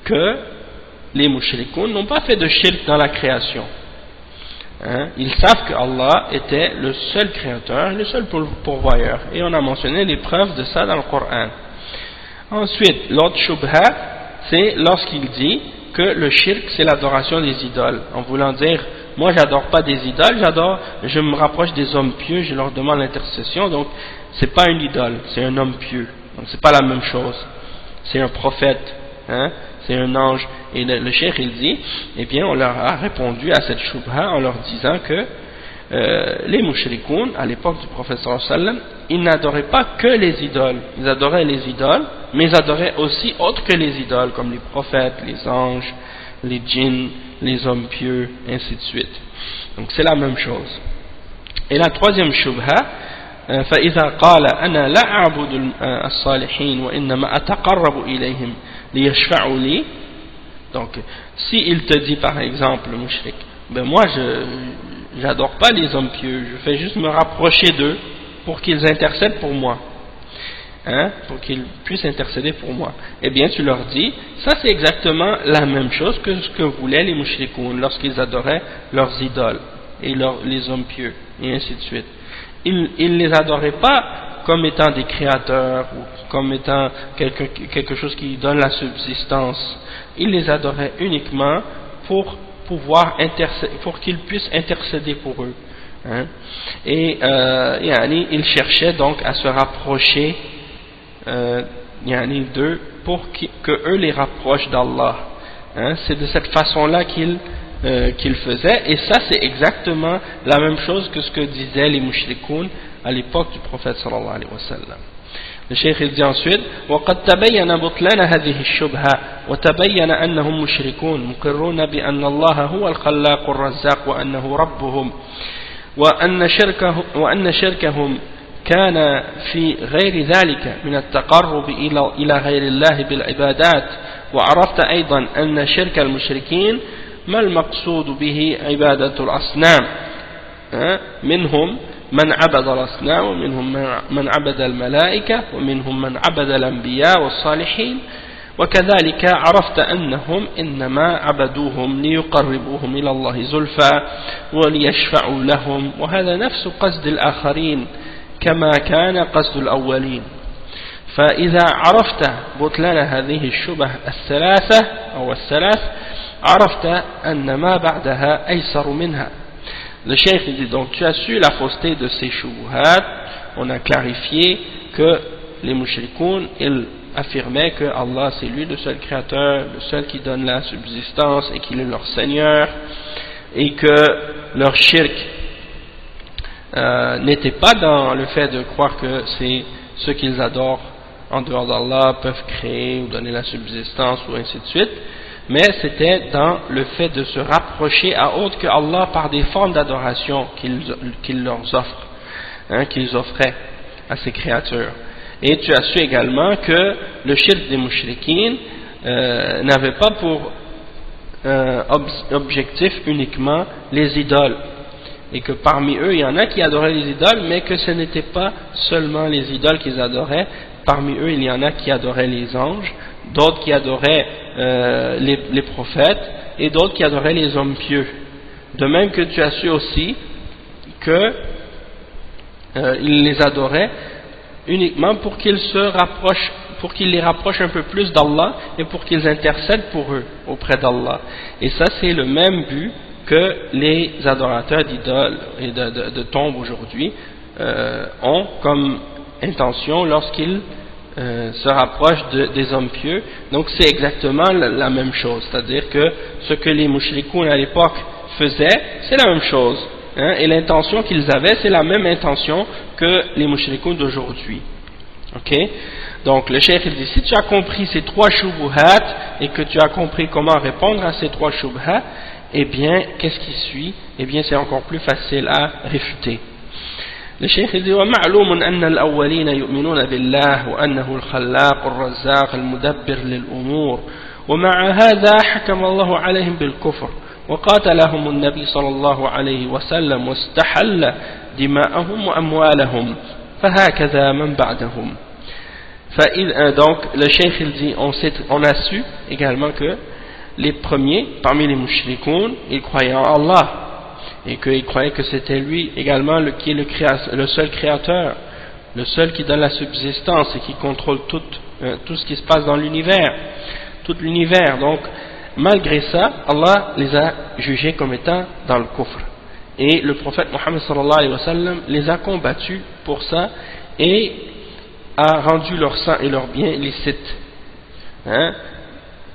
que les mushrikoun n'ont pas fait de shirk dans la création. Ils savent que Allah était le seul créateur, le seul pourvoyeur. Et on a mentionné les preuves de ça dans le Coran. Ensuite, l'autre shubha, c'est lorsqu'il dit que le shirk, c'est l'adoration des idoles. En voulant dire, moi j'adore pas des idoles, je me rapproche des hommes pieux, je leur demande l'intercession, donc c'est pas une idole, c'est un homme pieux. Donc c'est pas la même chose. C'est un prophète, c'est un ange. Et le cheikh il dit, eh bien on leur a répondu à cette shubha en leur disant que les mushrikoun, à l'époque du prophète sallallahu alayhi wa sallam, ils n'adoraient pas que les idoles. Ils adoraient les idoles, mais ils adoraient aussi autres que les idoles, comme les prophètes, les anges, les djinns, les hommes pieux, ainsi de suite. Donc c'est la même chose. Et la troisième shubha, فإذا قال أنا لا أعبد الصالحين وإنما أتقرب إليهم ليشفعوا لي. Donc si il te dit par exemple le mushrik, ben moi je n'adore pas les hommes pieux, je fais juste me rapprocher d'eux pour qu'ils intercèdent pour moi, pour qu'ils puissent intercéder pour moi. Eh bien tu leur dis, ça c'est exactement la même chose que ce que voulaient les mushrikoun lorsqu'ils adoraient leurs idoles et les hommes pieux, et ainsi de suite. Ils ne les adoraient pas comme étant des créateurs ou comme étant quelque chose qui donne la subsistance. Ils les adoraient uniquement pour pouvoir pour qu'ils puissent intercéder pour eux. Et ils cherchaient donc à se rapprocher d'eux pour que eux les rapprochent d'Allah. C'est de cette façon-là qu'ils faisaient, et ça c'est exactement la même chose que ce que disaient les mushrikoun à l'époque du prophète sallallahu alayhi wa sallam. Le cheikh il dit ensuite, وقد تبين بطلان هذه الشبهة وتبين أنهم مشركون مقرون بأن الله هو الخلاق الرزاق وأنه ربهم وأن شركهم كان في غير ذلك من التقرب إلى غير الله بالعبادات. وعرفت أيضا أن شرك المشركين ما المقصود به عبادة الأصنام، منهم من عبد الأصنام ومنهم من عبد الملائكة ومنهم من عبد الأنبياء والصالحين وكذلك عرفت أنهم إنما عبدوهم ليقربوهم إلى الله زلفى وليشفعوا لهم وهذا نفس قصد الآخرين كما كان قصد الأولين. فإذا عرفت بطلان هذه الشبه الثلاثة أو الثلاث عرفت أن ما بعدها أيسر منها. Le cheikh dit donc tu as su la fausseté de ces shubuhat. On a clarifié que les mushrikoun ils affirmaient que Allah c'est lui le seul créateur, le seul qui donne la subsistance et qu'il est leur Seigneur, et que leur shirk n'était pas dans le fait de croire que c'est ceux qu'ils adorent en dehors d'Allah peuvent créer ou donner la subsistance ou ainsi de suite, mais c'était dans le fait de se rapprocher à autre que Allah par des formes d'adoration qu'il leur offre, qu'ils offraient à ces créatures. Et tu as su également que le shirk des mushrikines n'avait pas pour objectif uniquement les idoles, et que parmi eux il y en a qui adoraient les idoles, mais que ce n'était pas seulement les idoles qu'ils adoraient. Parmi eux il y en a qui adoraient les anges, d'autres qui adoraient les prophètes, et d'autres qui adoraient les hommes pieux. De même que tu as su aussi que ils les adoraient uniquement pour qu'ils se rapprochent, pour qu'ils les rapprochent un peu plus d'Allah et pour qu'ils intercèdent pour eux auprès d'Allah. Et ça c'est le même but que les adorateurs d'idoles et de tombes aujourd'hui ont comme intention lorsqu'ils se rapprochent des hommes pieux. Donc c'est exactement la même chose, c'est-à-dire que ce que les mushrikoun à l'époque faisaient, c'est la même chose, et l'intention qu'ils avaient, c'est la même intention que les mushrikoun d'aujourd'hui. Ok? Donc le cheikh dit, si tu as compris ces trois shubuhat et que tu as compris comment répondre à ces trois shubuhat, eh bien qu'est-ce qui suit? Eh bien c'est encore plus facile à réfuter. Le cheikh dit, ومعلوم أن الأولين يؤمنون بالله وأنه الخلاق الرزاق المدبر للأمور ومع هذا حكم الله عليهم بالكفر وقاتلهم النبي صلى الله عليه وسلم واستحل دماءهم وأموالهم فهكذا من بعدهم. Donc le cheikh il dit, on a su également que les premiers parmi les mushrikoun ils croyaient en Allah et qu'ils croyaient que c'était lui également qui est le seul créateur, le seul qui donne la subsistance et qui contrôle tout ce qui se passe dans l'univers, tout l'univers. Donc malgré ça Allah les a jugés comme étant dans le kufr, et le prophète Mohammed sallallahu alayhi wa sallam les a combattus pour ça et a rendu leur sang et leurs biens licites,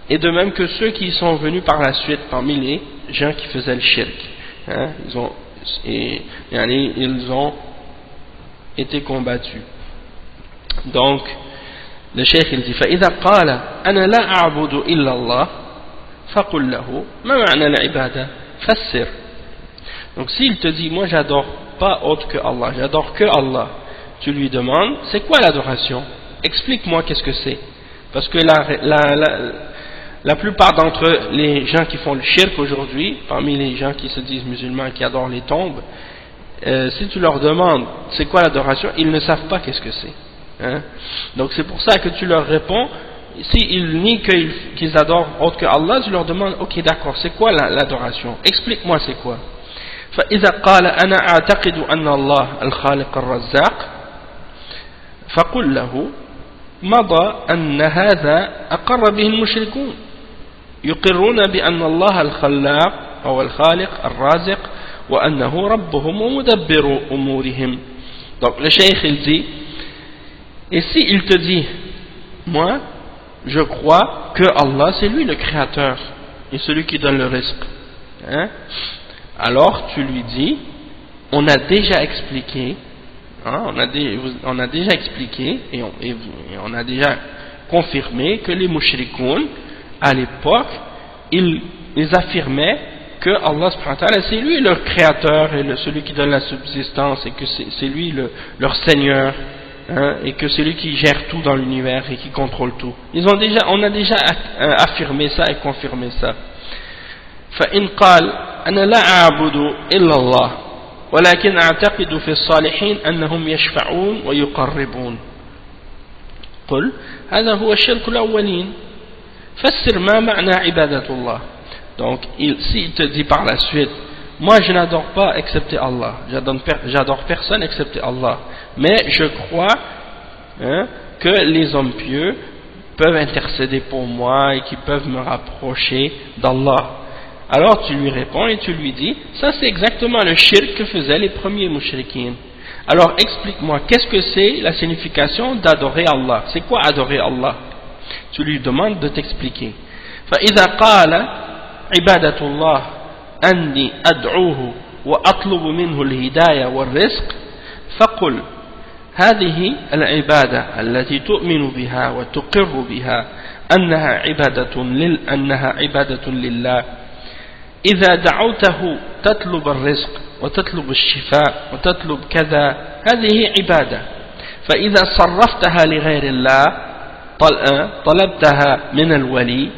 et de même que ceux qui sont venus par la suite parmi les gens qui faisaient le shirk, ils ont été combattus. Donc le cheikh il dit, فإذا قال أنا لا أعبد إلا الله فقل له ما معنى العبادة فسر. Donc s'il te dit, moi j'adore pas autre que Allah, j'adore que Allah, tu lui demandes, c'est quoi l'adoration? Explique-moi qu'est-ce que c'est. Parce que la plupart d'entre les gens qui font le shirk aujourd'hui, parmi les gens qui se disent musulmans et qui adorent les tombes, si tu leur demandes c'est quoi l'adoration, ils ne savent pas qu'est-ce que c'est. Donc c'est pour ça que tu leur réponds, s'ils nient qu'ils adorent autre que Allah, tu leur demandes, ok d'accord, c'est quoi l'adoration? Explique-moi c'est quoi. فإذا قال أنا أعتقد أن الله الخالق الرزاق فقل له مضى أن هذا أقر به المشركون يقرون بأن الله الخلاق أو الخالق الرازق وأنه ربهم ومدبر أمورهم. Donc le cheikh il dit, et si il te dit, moi je crois que Allah c'est lui le créateur et celui qui donne le risque, alors tu lui dis, on a déjà expliqué, on a déjà expliqué et on a déjà confirmé que les mushrikoun à l'époque ils affirmaient que Allah subhanahu wa ta'ala c'est lui leur créateur et celui qui donne la subsistance, et que c'est lui leur Seigneur, et que c'est lui qui gère tout dans l'univers et qui contrôle tout. On a déjà affirmé ça et confirmé ça. فإن قال أنا لا أعبد إلا الله ولكن أعتقد في الصالحين أنهم يشفعون ويقربون قل هذا هو الشرك الأولين. Fassir ma ma'na ibadatullah. Donc, s'il te dit par la suite, moi je n'adore pas excepté Allah, j'adore personne excepté Allah, mais je crois que les hommes pieux peuvent intercéder pour moi et qu'ils peuvent me rapprocher d'Allah. Alors tu lui réponds et tu lui dis, ça c'est exactement le shirk que faisaient les premiers mushrikines. Alors explique-moi, qu'est-ce que c'est la signification d'adorer Allah? C'est quoi adorer Allah? Tu lui demandes de t'expliquer. فإذا قال عبادة الله أني أدعوه وأطلب منه الهداية والرزق فقل هذه العبادة التي تؤمن بها وتقر بها أنها عبادة لله إذا دعوته تطلب الرزق وتطلب الشفاء وتطلب كذا هذه عبادة فإذا صرفتها لغير الله طلبتها من الولي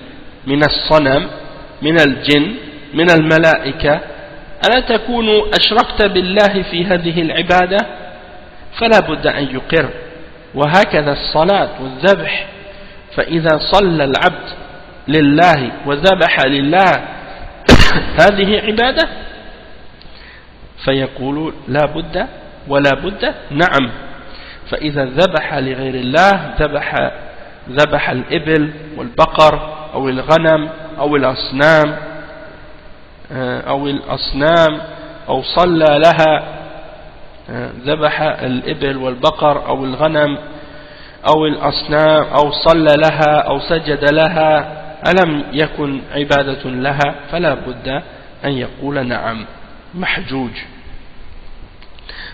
من الصنم من الجن من الملائكة ألا تكون أشركت بالله في هذه العبادة فلا بد أن يقر وهكذا الصلاة والذبح فإذا صلى العبد لله وذبح لله هذه عبادة فيقول لا بد ولا بد نعم فإذا ذبح لغير الله ذبح الإبل والبقر أو الغنم أو الأصنام أو صلى لها ذبح الإبل والبقر أو الغنم أو الأصنام أو صلى لها أو سجد لها ألم يكن عبادة لها فلا بد أن يقول نعم محجوج.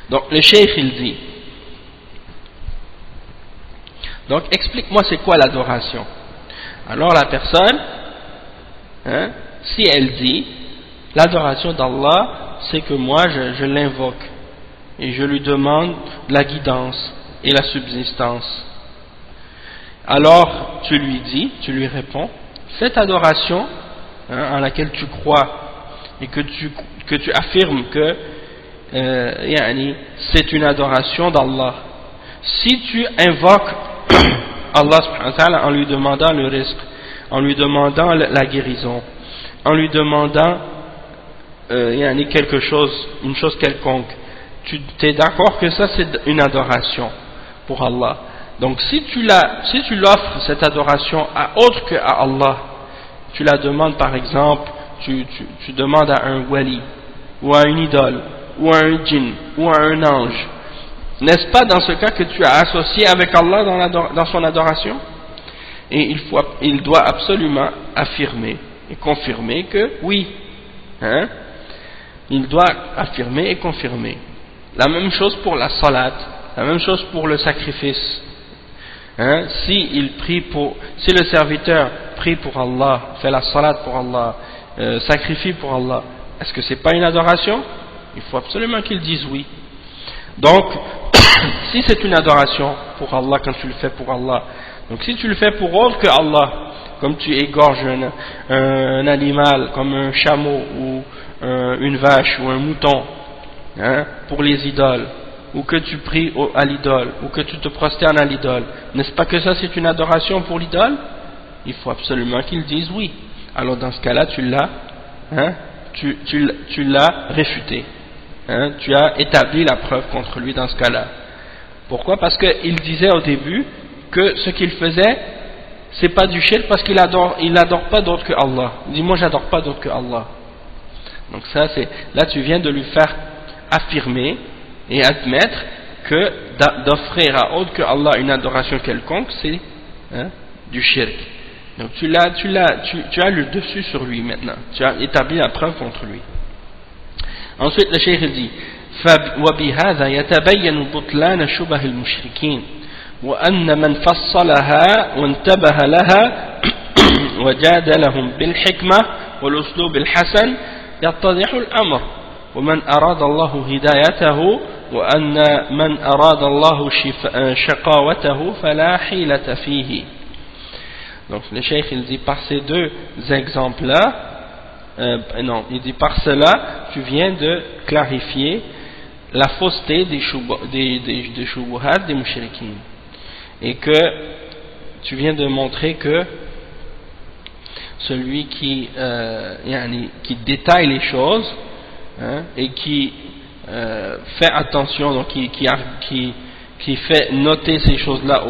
Donc le cheikh il dit, donc explique-moi c'est quoi l'adoration. Alors la personne, si elle dit l'adoration d'Allah c'est que moi je l'invoque et je lui demande la guidance et la subsistance, alors tu lui réponds cette adoration en laquelle tu crois et que tu affirmes que c'est une adoration d'Allah, si tu invoques Allah subhanahu wa ta'ala en lui demandant le risque, en lui demandant la guérison, en lui demandant quelque chose, une chose quelconque, tu es d'accord que ça c'est une adoration pour Allah. Donc si tu l'offres cette adoration à autre que à Allah, tu la demandes par exemple, tu demandes à un wali ou à une idole ou à un djinn ou à un ange, n'est-ce pas dans ce cas que tu as associé avec Allah dans son adoration? Et il doit absolument affirmer et confirmer que oui, il doit affirmer et confirmer. La même chose pour la salat, la même chose pour le sacrifice. Si le serviteur prie pour Allah, fait la salat pour Allah, sacrifie pour Allah, est-ce que c'est pas une adoration? Il faut absolument qu'il dise oui. Donc, si c'est une adoration pour Allah quand tu le fais pour Allah, donc si tu le fais pour autre que Allah, comme tu égorges un animal comme un chameau ou une vache ou un mouton pour les idoles, ou que tu pries à l'idole, ou que tu te prosternes à l'idole, n'est-ce pas que ça c'est une adoration pour l'idole? Il faut absolument qu'ils disent oui. Alors dans ce cas-là, tu l'as réfuté. Tu as établi la preuve contre lui dans ce cas-là. Pourquoi? Parce qu'il disait au début que ce qu'il faisait, c'est pas du shirk parce qu'il n'adore pas d'autre que Allah. Il dit moi j'adore pas d'autre que Allah. Donc ça c'est, là tu viens de lui faire affirmer et admettre que d'offrir à autre que Allah une adoration quelconque, c'est du shirk. Donc tu as le dessus sur lui maintenant. Tu as établi la preuve contre lui. Ensuite le cheikh dit وبهذا يتبين بطلان شبه المشركين وأن من فصلها وانتبه لها وجادلهم بالحكمة والأسلوب الحسن يتضح الأمر ومن أراد الله هدايته وأن من أراد الله شقاوته فلا حيلة فيه. Donc le cheikh il dit par ces deux exemples là, il dit par cela tu viens de clarifier la fausseté des shubuhat des mushrikin, et que tu viens de montrer que celui qui détaille les choses, hein, et qui fait attention, donc qui fait noter ces choses-là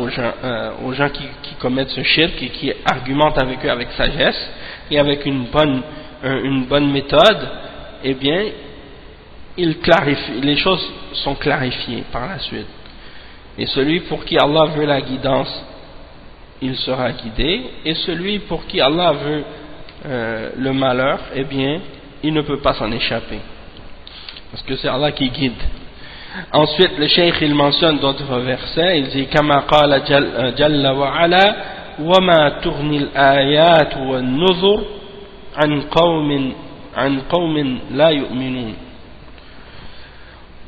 aux gens qui commettent ce shirk, et qui argumente avec eux avec sagesse et avec une bonne méthode, eh bien il clarifie, les choses sont clarifiées par la suite. Et celui pour qui Allah veut la guidance, il sera guidé, et celui pour qui Allah veut le malheur, eh bien il ne peut pas s'en échapper, parce que c'est Allah qui guide. Ensuite, le cheikh il mentionne d'autres versets. Il dit Kama qala jalla wa ala wa ma tughni al-ayat wa an-nuzur an qawmin la yu'minun.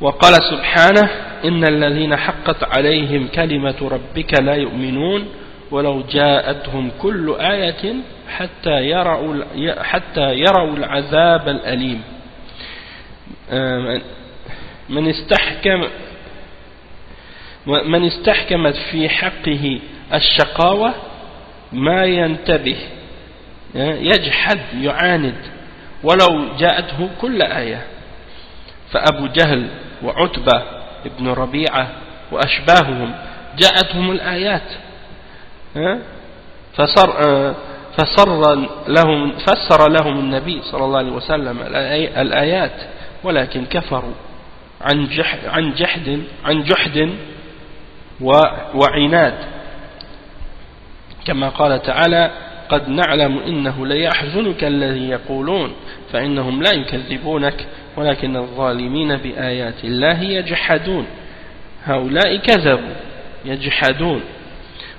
Wa qala subhanahu innal ladhina haqqat alayhim kalimatu rabbika la yu'minun ولو جاءتهم كل آية حتى يروا العذاب الأليم. من استحكمت في حقه الشقاوة ما ينتبه يجحد يعاند ولو جاءته كل آية. فأبو جهل وعتبة ابن ربيعة وأشباههم جاءتهم الآيات فسر لهم النبي صلى الله عليه وسلم الآيات ولكن كفروا عن جحد وعناد، كما قال تعالى قد نعلم إنه ليحزنك الذي يقولون فإنهم لا يكذبونك ولكن الظالمين بآيات الله يجحدون. هؤلاء كذبوا يجحدون.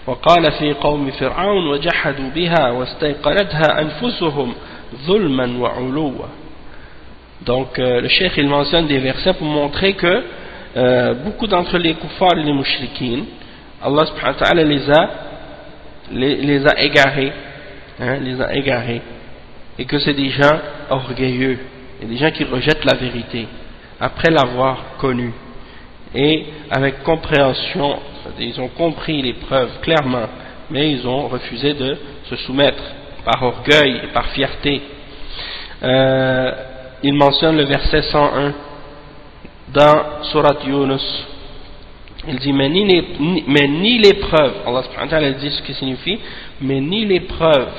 وقال في قوم فرعون وجحدوا بها واستيقنتها أنفسهم ظلما وعلوا. Donc le cheikh il mentionne des versets pour montrer que beaucoup d'entre les kuffars et les mushrikines, Allah subhanahu wa ta'ala les a égarés, et que c'est des gens orgueilleux, et des gens qui rejettent la vérité après l'avoir connue, et avec compréhension, ils ont compris les preuves clairement, mais ils ont refusé de se soumettre par orgueil et par fierté. Il mentionne le verset 101 dans Surat Yunus. Il dit mais ni les preuves, Allah subhanahu wa ta'ala dit ce qui signifie, mais ni les preuves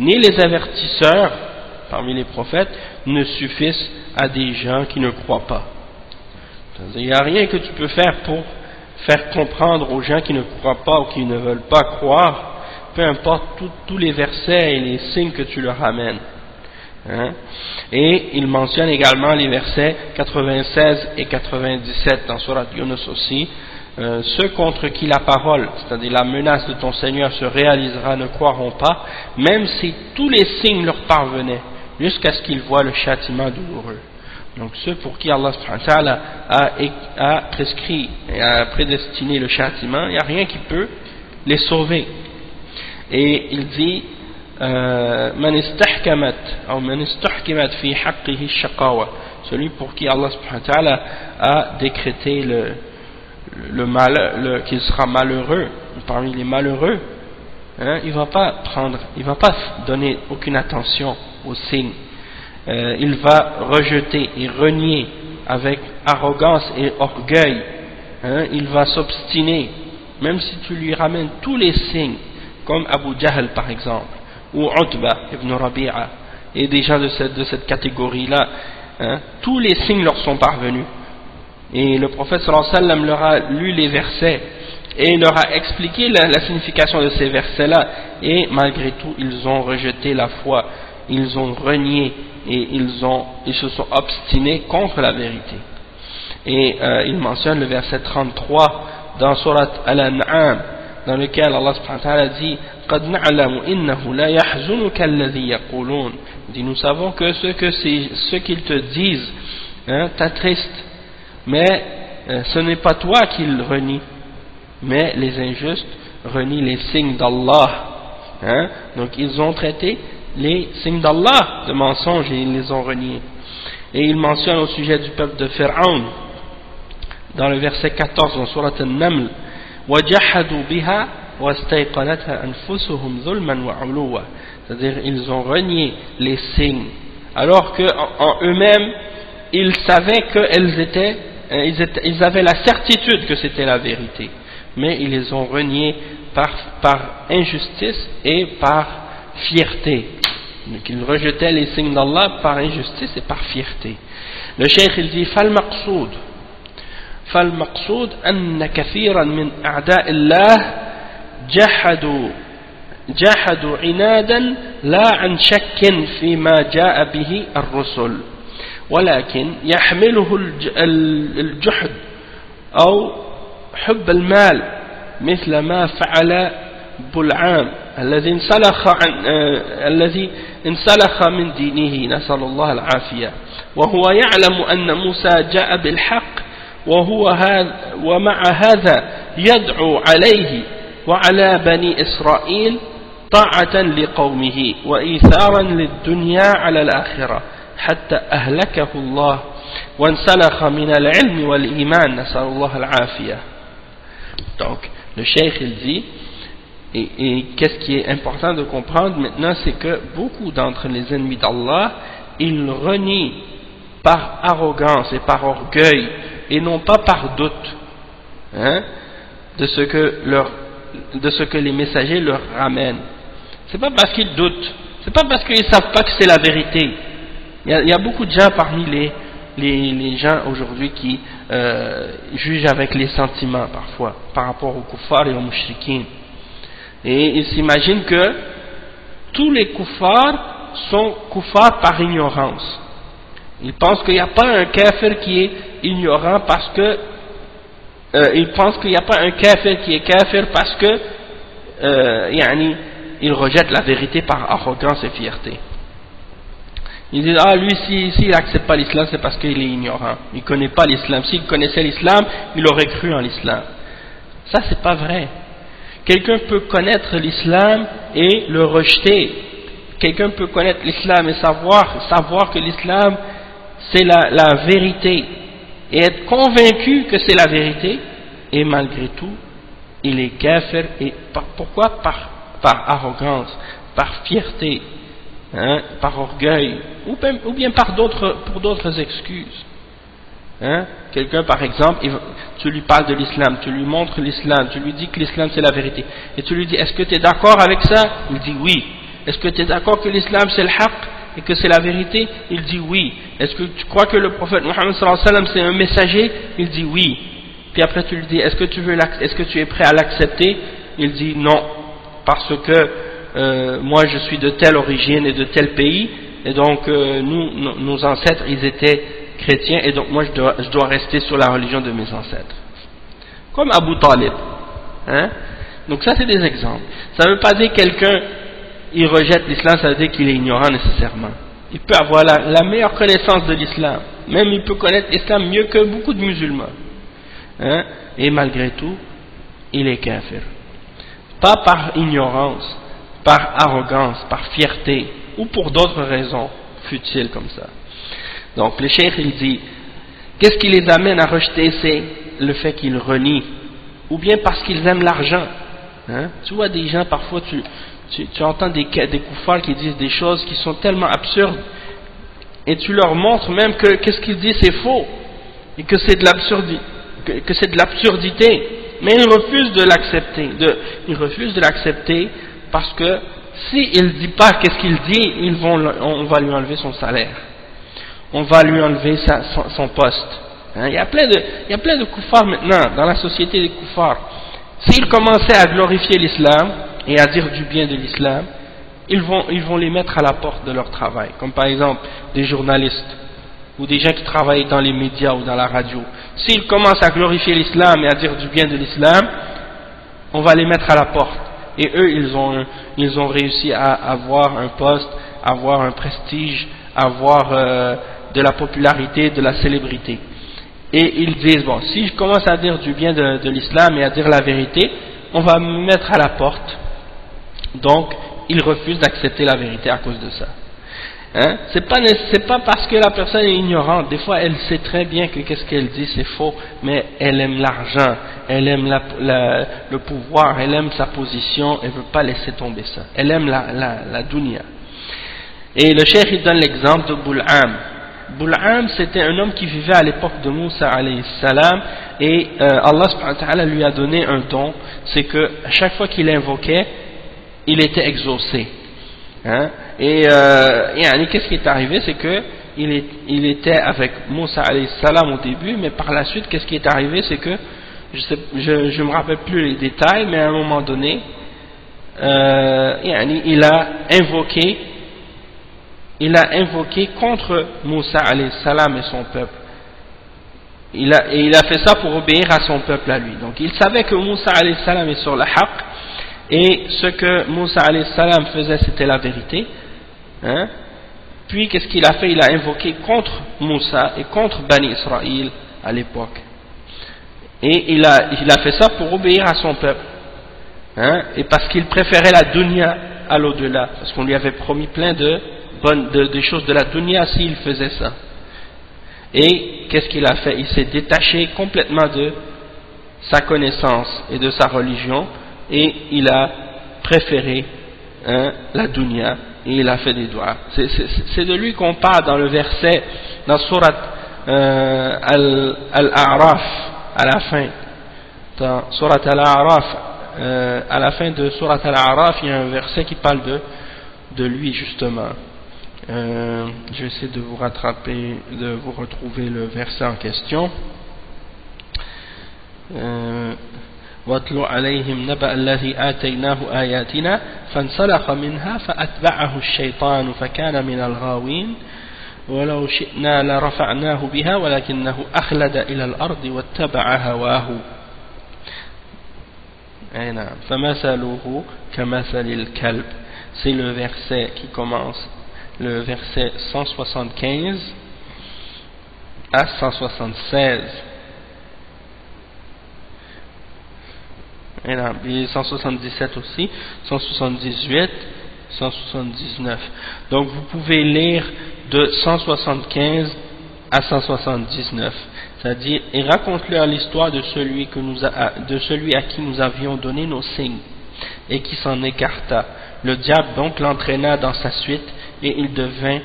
ni les avertisseurs parmi les prophètes ne suffisent à des gens qui ne croient pas. Il n'y a rien que tu peux faire pour faire comprendre aux gens qui ne croient pas ou qui ne veulent pas croire, peu importe tous les versets et les signes que tu leur amènes. Et il mentionne également les versets 96 et 97 dans Surat Yunus aussi. Ceux contre qui la parole, c'est-à-dire la menace de ton Seigneur se réalisera, ne croiront pas, même si tous les signes leur parvenaient, jusqu'à ce qu'ils voient le châtiment douloureux. Donc ceux pour qui Allah subhanahu wa ta'ala a prescrit et a prédestiné le châtiment, il n'y a rien qui peut les sauver. Et il dit Man istahkamat ou man istahkamat fi haqqihi shaqawa, celui pour qui Allah subhanahu wa ta'ala a décrété qu'il sera malheureux parmi les malheureux, il va pas donner aucune attention aux signes. Il va rejeter et renier avec arrogance et orgueil, il va s'obstiner même si tu lui ramènes tous les signes, comme Abu Jahl par exemple, ou Utba ibn Rabi'a et des gens de cette catégorie là, tous les signes leur sont parvenus, et le prophète sallallahu alayhi wa sallam leur a lu les versets et leur a expliqué la signification de ces versets là, et malgré tout ils ont rejeté la foi, ils ont renié et ils se sont obstinés contre la vérité. Et il mentionne le verset 33 dans Surat Al-An'am, dans lequel Allah subhanahu wa ta'ala dit قَدْ نَعْلَمُ إِنَّهُ لَا يَحْزُنُكَ الَّذِي يَقُولُونَ. Nous savons que ce qu'ils te disent t'attriste, mais ce n'est pas toi qu'ils renient, mais les injustes renient les signes d'Allah. Donc ils ont traité les signes d'Allah de mensonges et ils les ont reniés. Et il mentionne au sujet du peuple de Pharaon dans le verset 14 dans Surat An-Naml وَجَحَدُوا بِهَا وَاسْتَيْقَنَتْهَا أَنفُسُهُمْ ظُلْمًا وَعُلُوًّا. C'est-à-dire, ils ont renié les signes, alors qu'en eux-mêmes, ils savaient ils avaient la certitude que c'était la vérité, mais ils les ont reniés par injustice et par fierté. Donc ils rejetaient les signes d'Allah par injustice et par fierté. Le cheikh il dit فالمقصود أن كثيرا من أعداء الله جحدوا عنادا لا عن شك فيما جاء به الرسل، ولكن يحمله الجحد أو حب المال مثل ما فعل بلعام الذي انسلخ من دينه نسأل الله العافية، وهو يعلم أن موسى جاء بالحق ومع هذا يدعو عليه وعلى بني إسرائيل طاعة لقومه وإيثارا للدنيا على الآخرة حتى أهلكه الله وانسلخ من العلم والإيمان نسأل الله العافية. Donc le cheikh il dit, et qu'est-ce qui est important de comprendre maintenant, c'est que beaucoup d'entre les ennemis d'Allah, ils renient par arrogance et par orgueil et non pas par doute, de ce que les messagers leur ramènent. C'est pas parce qu'ils doutent, c'est pas parce qu'ils savent pas que c'est la vérité. Il y a beaucoup de gens parmi les gens aujourd'hui qui jugent avec les sentiments parfois par rapport aux kuffars et aux mushrikins, et ils s'imaginent que tous les kuffars sont kuffars par ignorance. Ils pensent qu'il n'y a pas un kafir qui est ignorant parce que ils pensent qu'il n'y a pas un kafir qui est kafir parce que il rejette la vérité par arrogance et fierté. Ils disent, lui s'il n'accepte pas l'islam, c'est parce qu'il est ignorant, il ne connaît pas l'islam. S'il connaissait l'islam, il aurait cru en l'islam. Ça c'est pas vrai. Quelqu'un peut connaître l'islam et le rejeter. Quelqu'un peut connaître l'islam et savoir que l'islam c'est la vérité et être convaincu que c'est la vérité, et malgré tout il est kafir. Et pourquoi? Par arrogance, par fierté, par orgueil, ou bien pour d'autres excuses. Quelqu'un par exemple, tu lui parles de l'islam, tu lui montres l'islam, tu lui dis que l'islam c'est la vérité, et tu lui dis, est-ce que tu es d'accord avec ça? Il dit oui. Est-ce que tu es d'accord que l'islam c'est le haqq et que c'est la vérité? Il dit oui. Est-ce que tu crois que le prophète Mohammed sallallahu alayhi wa sallam c'est un messager? Il dit oui. Puis après tu lui dis, est-ce que tu es prêt à l'accepter? Il dit non, parce que moi je suis de telle origine et de tel pays, et donc nos ancêtres ils étaient chrétiens, et donc moi je dois rester sur la religion de mes ancêtres, comme Abu Talib. Donc ça c'est des exemples. Ça ne veut pas dire que quelqu'un il rejette l'islam, ça veut dire qu'il est ignorant nécessairement. Il peut avoir la meilleure connaissance de l'islam, même il peut connaître l'islam mieux que beaucoup de musulmans, et malgré tout il est kafir, pas par ignorance, par arrogance, par fierté ou pour d'autres raisons futiles comme ça. Donc le cheikh il dit, qu'est-ce qui les amène à rejeter? C'est le fait qu'ils renient, ou bien parce qu'ils aiment l'argent. Tu vois des gens parfois, tu entends des kuffars qui disent des choses qui sont tellement absurdes, et tu leur montres même que qu'est-ce qu'ils disent c'est faux, et que c'est de l'absurdité, mais ils refusent de l'accepter. Ils refusent de l'accepter parce que s'il ne dit pas qu'est-ce qu'il dit, on va lui enlever son salaire, on va lui enlever son poste. Il y a plein de kuffars maintenant dans la société des kuffars. S'ils commençaient à glorifier l'islam et à dire du bien de l'islam, ils vont les mettre à la porte de leur travail, comme par exemple des journalistes ou des gens qui travaillent dans les médias ou dans la radio. S'ils commencent à glorifier l'islam et à dire du bien de l'islam, on va les mettre à la porte. Et eux, ils ont réussi à avoir un poste, avoir un prestige, avoir de la popularité, de la célébrité. Et ils disent, bon, si je commence à dire du bien de l'islam et à dire la vérité, on va me mettre à la porte. Donc, ils refusent d'accepter la vérité à cause de ça. Hein? C'est pas parce que la personne est ignorante. Des fois, elle sait très bien que qu'est-ce qu'elle dit c'est faux, mais elle aime l'argent, elle aime le pouvoir, elle aime sa position, elle veut pas laisser tomber ça. Elle aime la dunya. Et le cheikh il donne l'exemple de Bul'am. Bul'am, c'était un homme qui vivait à l'époque de Moussa alayhi salam, et Allah subhanahu wa ta'ala lui a donné un don, c'est que à chaque fois qu'il invoquait, il était exaucé. Hein? Et qu'est-ce qui est arrivé, c'est que il était avec Moussa alayhi salam au début, mais par la suite, qu'est-ce qui est arrivé, c'est que je me rappelle plus les détails, mais à un moment donné, il a invoqué contre Moussa alayhi salam et son peuple. Il a fait ça pour obéir à son peuple à lui. Donc il savait que Moussa alayhi salam est sur la haqq, et ce que Moussa alayhi salam faisait c'était la vérité. Hein? Puis qu'est-ce qu'il a fait? Il a invoqué contre Moussa et contre Bani Israël à l'époque. Et il a fait ça pour obéir à son peuple. Hein? Et parce qu'il préférait la dunya à l'au-delà. Parce qu'on lui avait promis plein de choses de la dunya s'il faisait ça. Et qu'est-ce qu'il a fait? Il s'est détaché complètement de sa connaissance et de sa religion, et il a préféré la dunya, et il a fait des doigts. C'est de lui qu'on parle dans le verset, dans Surat Al-A'raf, à la fin. Dans Surat Al-A'raf, à la fin de Surat Al-A'raf, il y a un verset qui parle de lui justement. Je vais essayer de vous rattraper, de vous retrouver le verset en question. وَاتْلُ عَلَيْهِمْ نَبَأَ الَّذِي آتَيْنَاهُ آيَاتِنَا فَانْسَلَخَ مِنْهَا فَأَتْبَعَهُ الشَّيْطَانُ فَكَانَ مِنَ الْغَاوِينَ وَلَوْ شِئْنَا لَرَفَعْنَاهُ بِهَا وَلَكِنَّهُ أَخْلَدَ إِلَى الْأَرْضِ وَاتَّبَعَ هَوَاهُ فَمَثَلُهُ كَمَثَلِ الْكَلْبِ. C'est le verset qui commence, le verset 175 à 176. Et 177 aussi, 178, 179. Donc vous pouvez lire de 175 à 179. C'est-à-dire, et raconte-leur l'histoire de celui à qui nous avions donné nos signes, et qui s'en écarta. Le diable donc l'entraîna dans sa suite, et il devint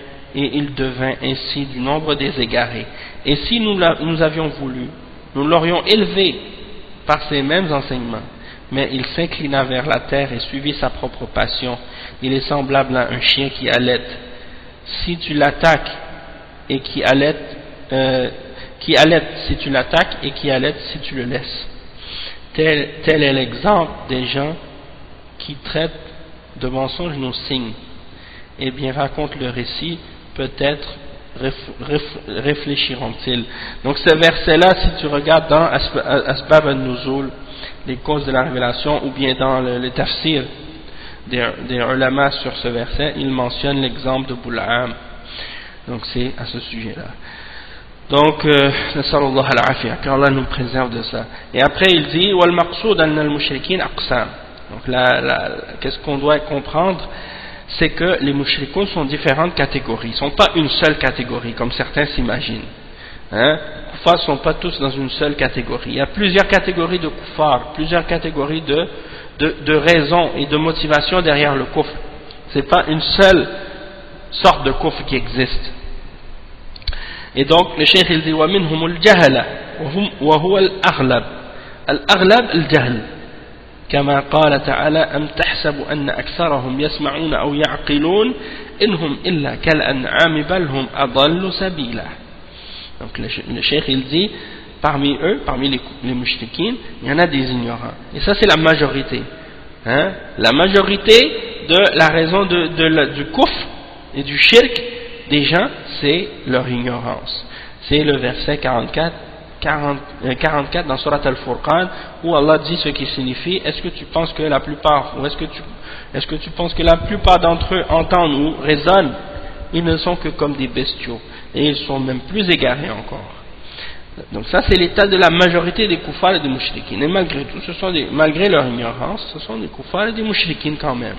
ainsi du nombre des égarés. Et si nous avions voulu, nous l'aurions élevé par ces mêmes enseignements. Mais il s'inclina vers la terre et suivit sa propre passion. Il est semblable à un chien qui allaite. Si tu l'attaques et qui allaite si tu l'attaques et qui allaite si tu le laisses. Tel est l'exemple des gens qui traitent de mensonges nos signes. Eh bien, raconte le récit, peut-être réfléchiront-ils. Donc ce verset-là, si tu regardes dans Asbab al-Nuzul, les causes de la révélation, ou bien dans le tafsir des ulama sur ce verset, il mentionne l'exemple de Bul'am. Donc c'est à ce sujet-là. Donc, nasallallahu al-afiyah, qu'Allah nous préserve de ça. Et après il dit, wal maqsoud anna al-mushrikin aqsam. Donc qu'est-ce qu'on doit comprendre? C'est que les mushrikoun sont différentes catégories, ils ne sont pas une seule catégorie comme certains s'imaginent. Hein? Les kuffars ne sont pas tous dans une seule catégorie. Il y a plusieurs catégories de kuffars, plusieurs catégories de raisons et de motivations derrière le kufr. Ce n'est pas une seule sorte de kufr qui existe. Et donc le cheikh il dit وَمِنْهُمُ الْجَهَلَ وَهُوَ الْأَغْلَبِ الْأَغْلَبِ الْجَهْلِ كما قال تعالى أم تحسب أن أكثرهم يسمعون أو يعقلون إنهم إلا كالأنعام بل هم أضل سبيلا. Donc le cheikh il dit parmi eux, parmi les mushrikines, il y en a des ignorants. Et ça c'est la majorité. Hein? La majorité de la raison du kufr et du shirk des gens, c'est leur ignorance. C'est le verset 44 dans Surat Al-Furqan où Allah dit ce qui signifie est-ce que tu penses que la plupart d'entre eux entendent ou raisonnent? Ils ne sont que comme des bestiaux et ils sont même plus égarés encore. Donc ça c'est l'état de la majorité des kuffars et des mouchriquines, et malgré tout malgré leur ignorance ce sont des kuffars et des mouchriquines quand même,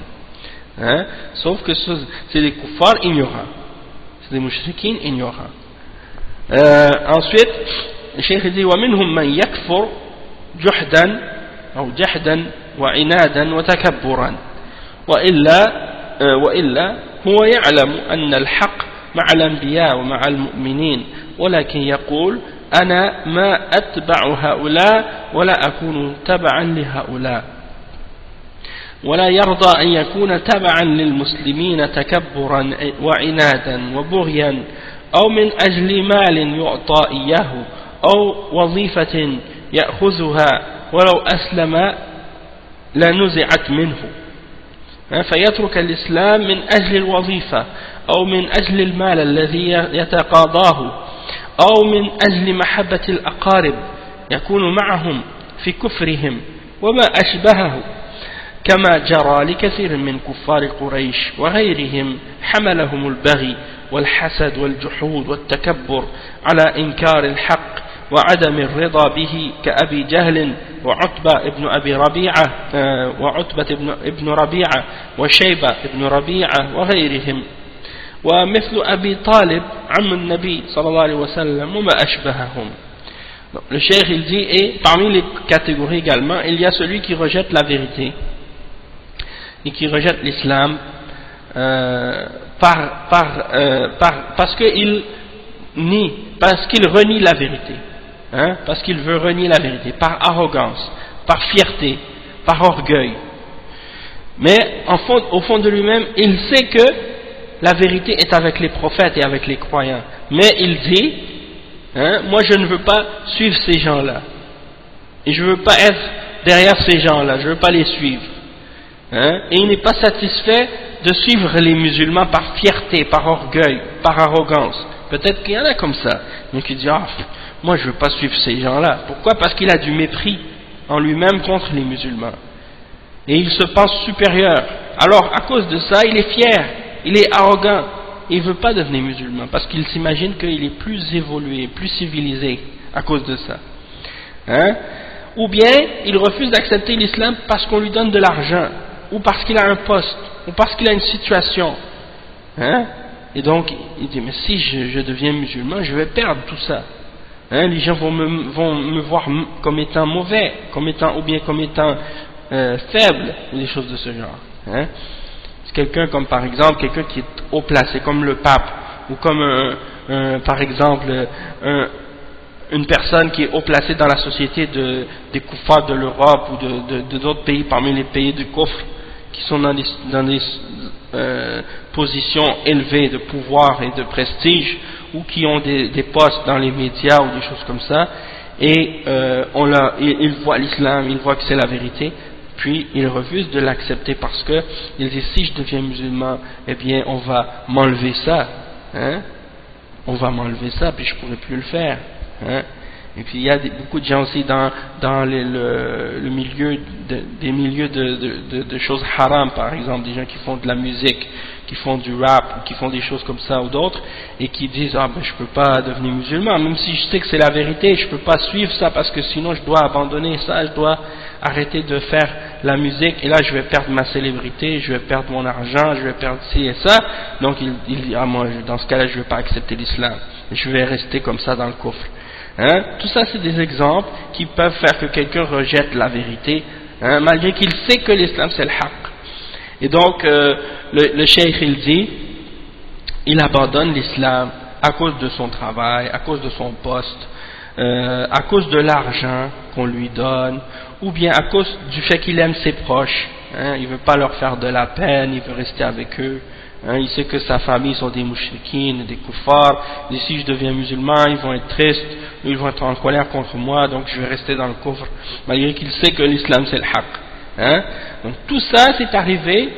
hein? Sauf que c'est des kuffars ignorants. des mushrikines ignorants. Ensuite, le cheikh dit وَمِنْهُمْ مَنْ يَكْفُرْ جُحْدًا أو جحدا وعنادا وتكبرا وإلا هو يعلم أن الحق مع الأنبياء ومع المؤمنين ولكن يقول أنا ما أتبع هؤلاء ولا أكون تبعا لهؤلاء ولا يرضى أن يكون تبعا للمسلمين تكبرا وعنادا وبغيا أو من أجل مال يعطى إياه أو وظيفة يأخذها ولو أسلم لنزعت منه فيترك الإسلام من أجل الوظيفة أو من أجل المال الذي يتقاضاه أو من أجل محبة الأقارب يكون معهم في كفرهم وما أشبهه كما جرى لكثير من كفار قريش وغيرهم حملهم البغي والحسد والجحود والتكبر على إنكار الحق وعدم الرضا به كأبي جهل وعتبة ابن ربيعة وشيبة ابن ربيعة وغيرهم ومثل أبي طالب عم النبي صلى الله عليه وسلم وما أشبههم. Le cheikh il dit, et parmi les catégories également, il y a celui qui rejette la vérité et qui rejette l'islam parce qu'il renie la vérité, parce qu'il veut renier la vérité, par arrogance, par fierté, par orgueil. Mais au fond de lui-même, il sait que la vérité est avec les prophètes et avec les croyants. Mais il dit, moi je ne veux pas suivre ces gens-là. Et je ne veux pas être derrière ces gens-là, je ne veux pas les suivre. Et il n'est pas satisfait de suivre les musulmans par fierté, par orgueil, par arrogance. Peut-être qu'il y en a comme ça, mais qui dit, moi je ne veux pas suivre ces gens-là. Pourquoi? Parce qu'il a du mépris en lui-même contre les musulmans. Et il se pense supérieur. Alors, à cause de ça, il est fier, il est arrogant. Il ne veut pas devenir musulman, parce qu'il s'imagine qu'il est plus évolué, plus civilisé à cause de ça. Ou bien, il refuse d'accepter l'islam parce qu'on lui donne de l'argent, ou parce qu'il a un poste, ou parce qu'il a une situation. Et donc, il dit, mais si je deviens musulman, je vais perdre tout ça. Les gens vont me voir comme étant mauvais, ou bien comme étant faible, ou des choses de ce genre. C'est quelqu'un comme par exemple, quelqu'un qui est haut placé, comme le pape, ou comme par exemple une personne qui est haut placée dans la société des koufars de l'Europe ou de d'autres pays parmi les pays du kufr, qui sont dans des positions élevées de pouvoir et de prestige, ou qui ont des postes dans les médias ou des choses comme ça, et ils voient l'islam, ils voient que c'est la vérité, puis ils refusent de l'accepter parce que ils disent, si je deviens musulman, eh bien on va m'enlever ça, on va m'enlever ça, puis je pourrai plus le faire. Et puis il y a beaucoup de gens aussi dans le milieu des milieux de choses haram, par exemple, des gens qui font de la musique, qui font du rap, ou qui font des choses comme ça ou d'autres, et qui disent, je peux pas devenir musulman, même si je sais que c'est la vérité, je peux pas suivre ça parce que sinon je dois abandonner ça, je dois arrêter de faire la musique, et là je vais perdre ma célébrité, je vais perdre mon argent, je vais perdre ci et ça. Donc il dit, moi dans ce cas-là je vais pas accepter l'islam, je vais rester comme ça dans le kufr. Tout ça c'est des exemples qui peuvent faire que quelqu'un rejette la vérité, malgré qu'il sait que l'islam c'est le haqq. Et donc le cheikh il dit, il abandonne l'islam à cause de son travail, à cause de son poste, à cause de l'argent qu'on lui donne, ou bien à cause du fait qu'il aime ses proches, il ne veut pas leur faire de la peine, il veut rester avec eux. Il sait que sa famille sont des mouchriquines, des koufars, et si je deviens musulman, ils vont être tristes, ils vont être en colère contre moi, donc je vais rester dans le kufr, malgré qu'il sait que l'islam c'est le haqq. Donc tout ça c'est arrivé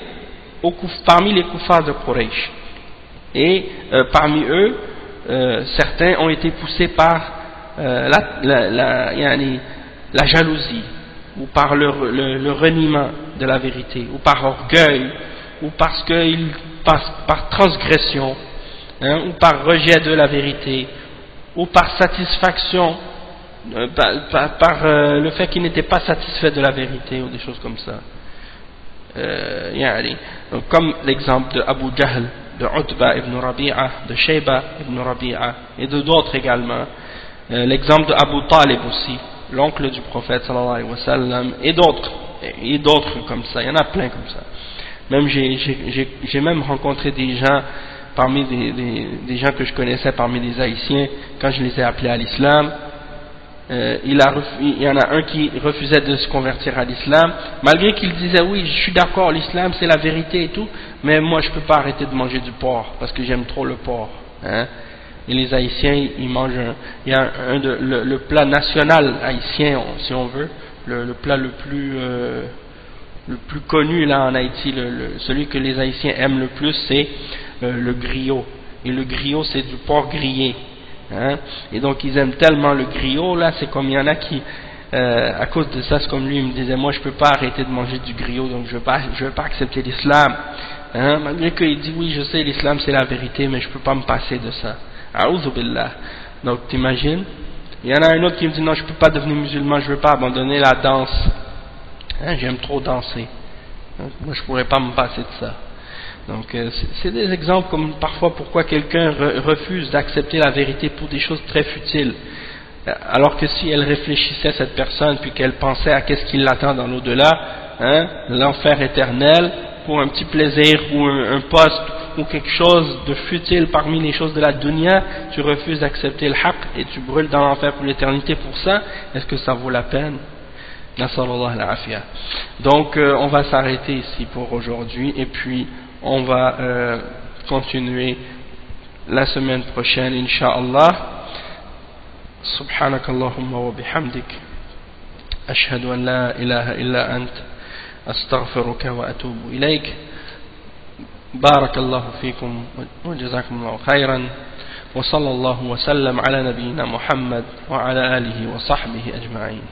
parmi les koufars de Quraysh. Et parmi eux, certains ont été poussés par la jalousie, ou par le reniement de la vérité, ou par orgueil, ou parce qu'ils passent par transgression, ou par rejet de la vérité, ou par satisfaction, par le fait qu'ils n'étaient pas satisfaits de la vérité, ou des choses comme ça. Donc, comme l'exemple de Abu Jahl, de Utba ibn Rabi'a, de Shayba ibn Rabi'a et de d'autres également. L'exemple de Abu Talib aussi, l'oncle du prophète sallallahu alayhi wa sallam, et d'autres comme ça, il y en a plein comme ça. Même j'ai même rencontré des gens parmi des gens que je connaissais parmi les Haïtiens quand je les ai appelés à l'islam. Il y en a un qui refusait de se convertir à l'islam, malgré qu'il disait oui, je suis d'accord, l'islam c'est la vérité et tout, mais moi je peux pas arrêter de manger du porc parce que j'aime trop le porc, hein. Et les Haïtiens, ils mangent il y a le plat national haïtien, si on veut, le plat le plus connu là en Haïti, celui que les Haïtiens aiment le plus, c'est le griot. Et le griot, c'est du porc grillé, hein. Et donc ils aiment tellement le griot là, c'est comme il y en a qui à cause de ça, c'est comme lui, il me disait moi je peux pas arrêter de manger du griot, donc je veux pas accepter l'islam, hein, malgré qu'il dit oui je sais l'islam c'est la vérité, mais je peux pas me passer de ça. A'udhu billah. Donc t'imagines, il y en a un autre qui me dit non je peux pas devenir musulman, je veux pas abandonner la danse, hein, j'aime trop danser, donc, moi je pourrais pas me passer de ça. Donc c'est des exemples comme parfois pourquoi quelqu'un refuse d'accepter la vérité pour des choses très futiles, alors que si elle réfléchissait, cette personne, puis qu'elle pensait à qu'est-ce qui l'attend dans l'au-delà, hein, l'enfer éternel, pour un petit plaisir ou un poste ou quelque chose de futile parmi les choses de la dunya, tu refuses d'accepter le haqq et tu brûles dans l'enfer pour l'éternité pour ça, est-ce que ça vaut la peine? Nasallallahu al-afiyah. Donc on va s'arrêter ici pour aujourd'hui et puis on va continuer la semaine prochaine incha'Allah. Subhanakallahumma wa bihamdik ashhadu an la ilaha illa ant astaghfiruka wa atubu ilayk. بارك الله فيكم وجزاكم الله خيرا وصلى الله وسلم على نبينا محمد وعلى آله وصحبه أجمعين.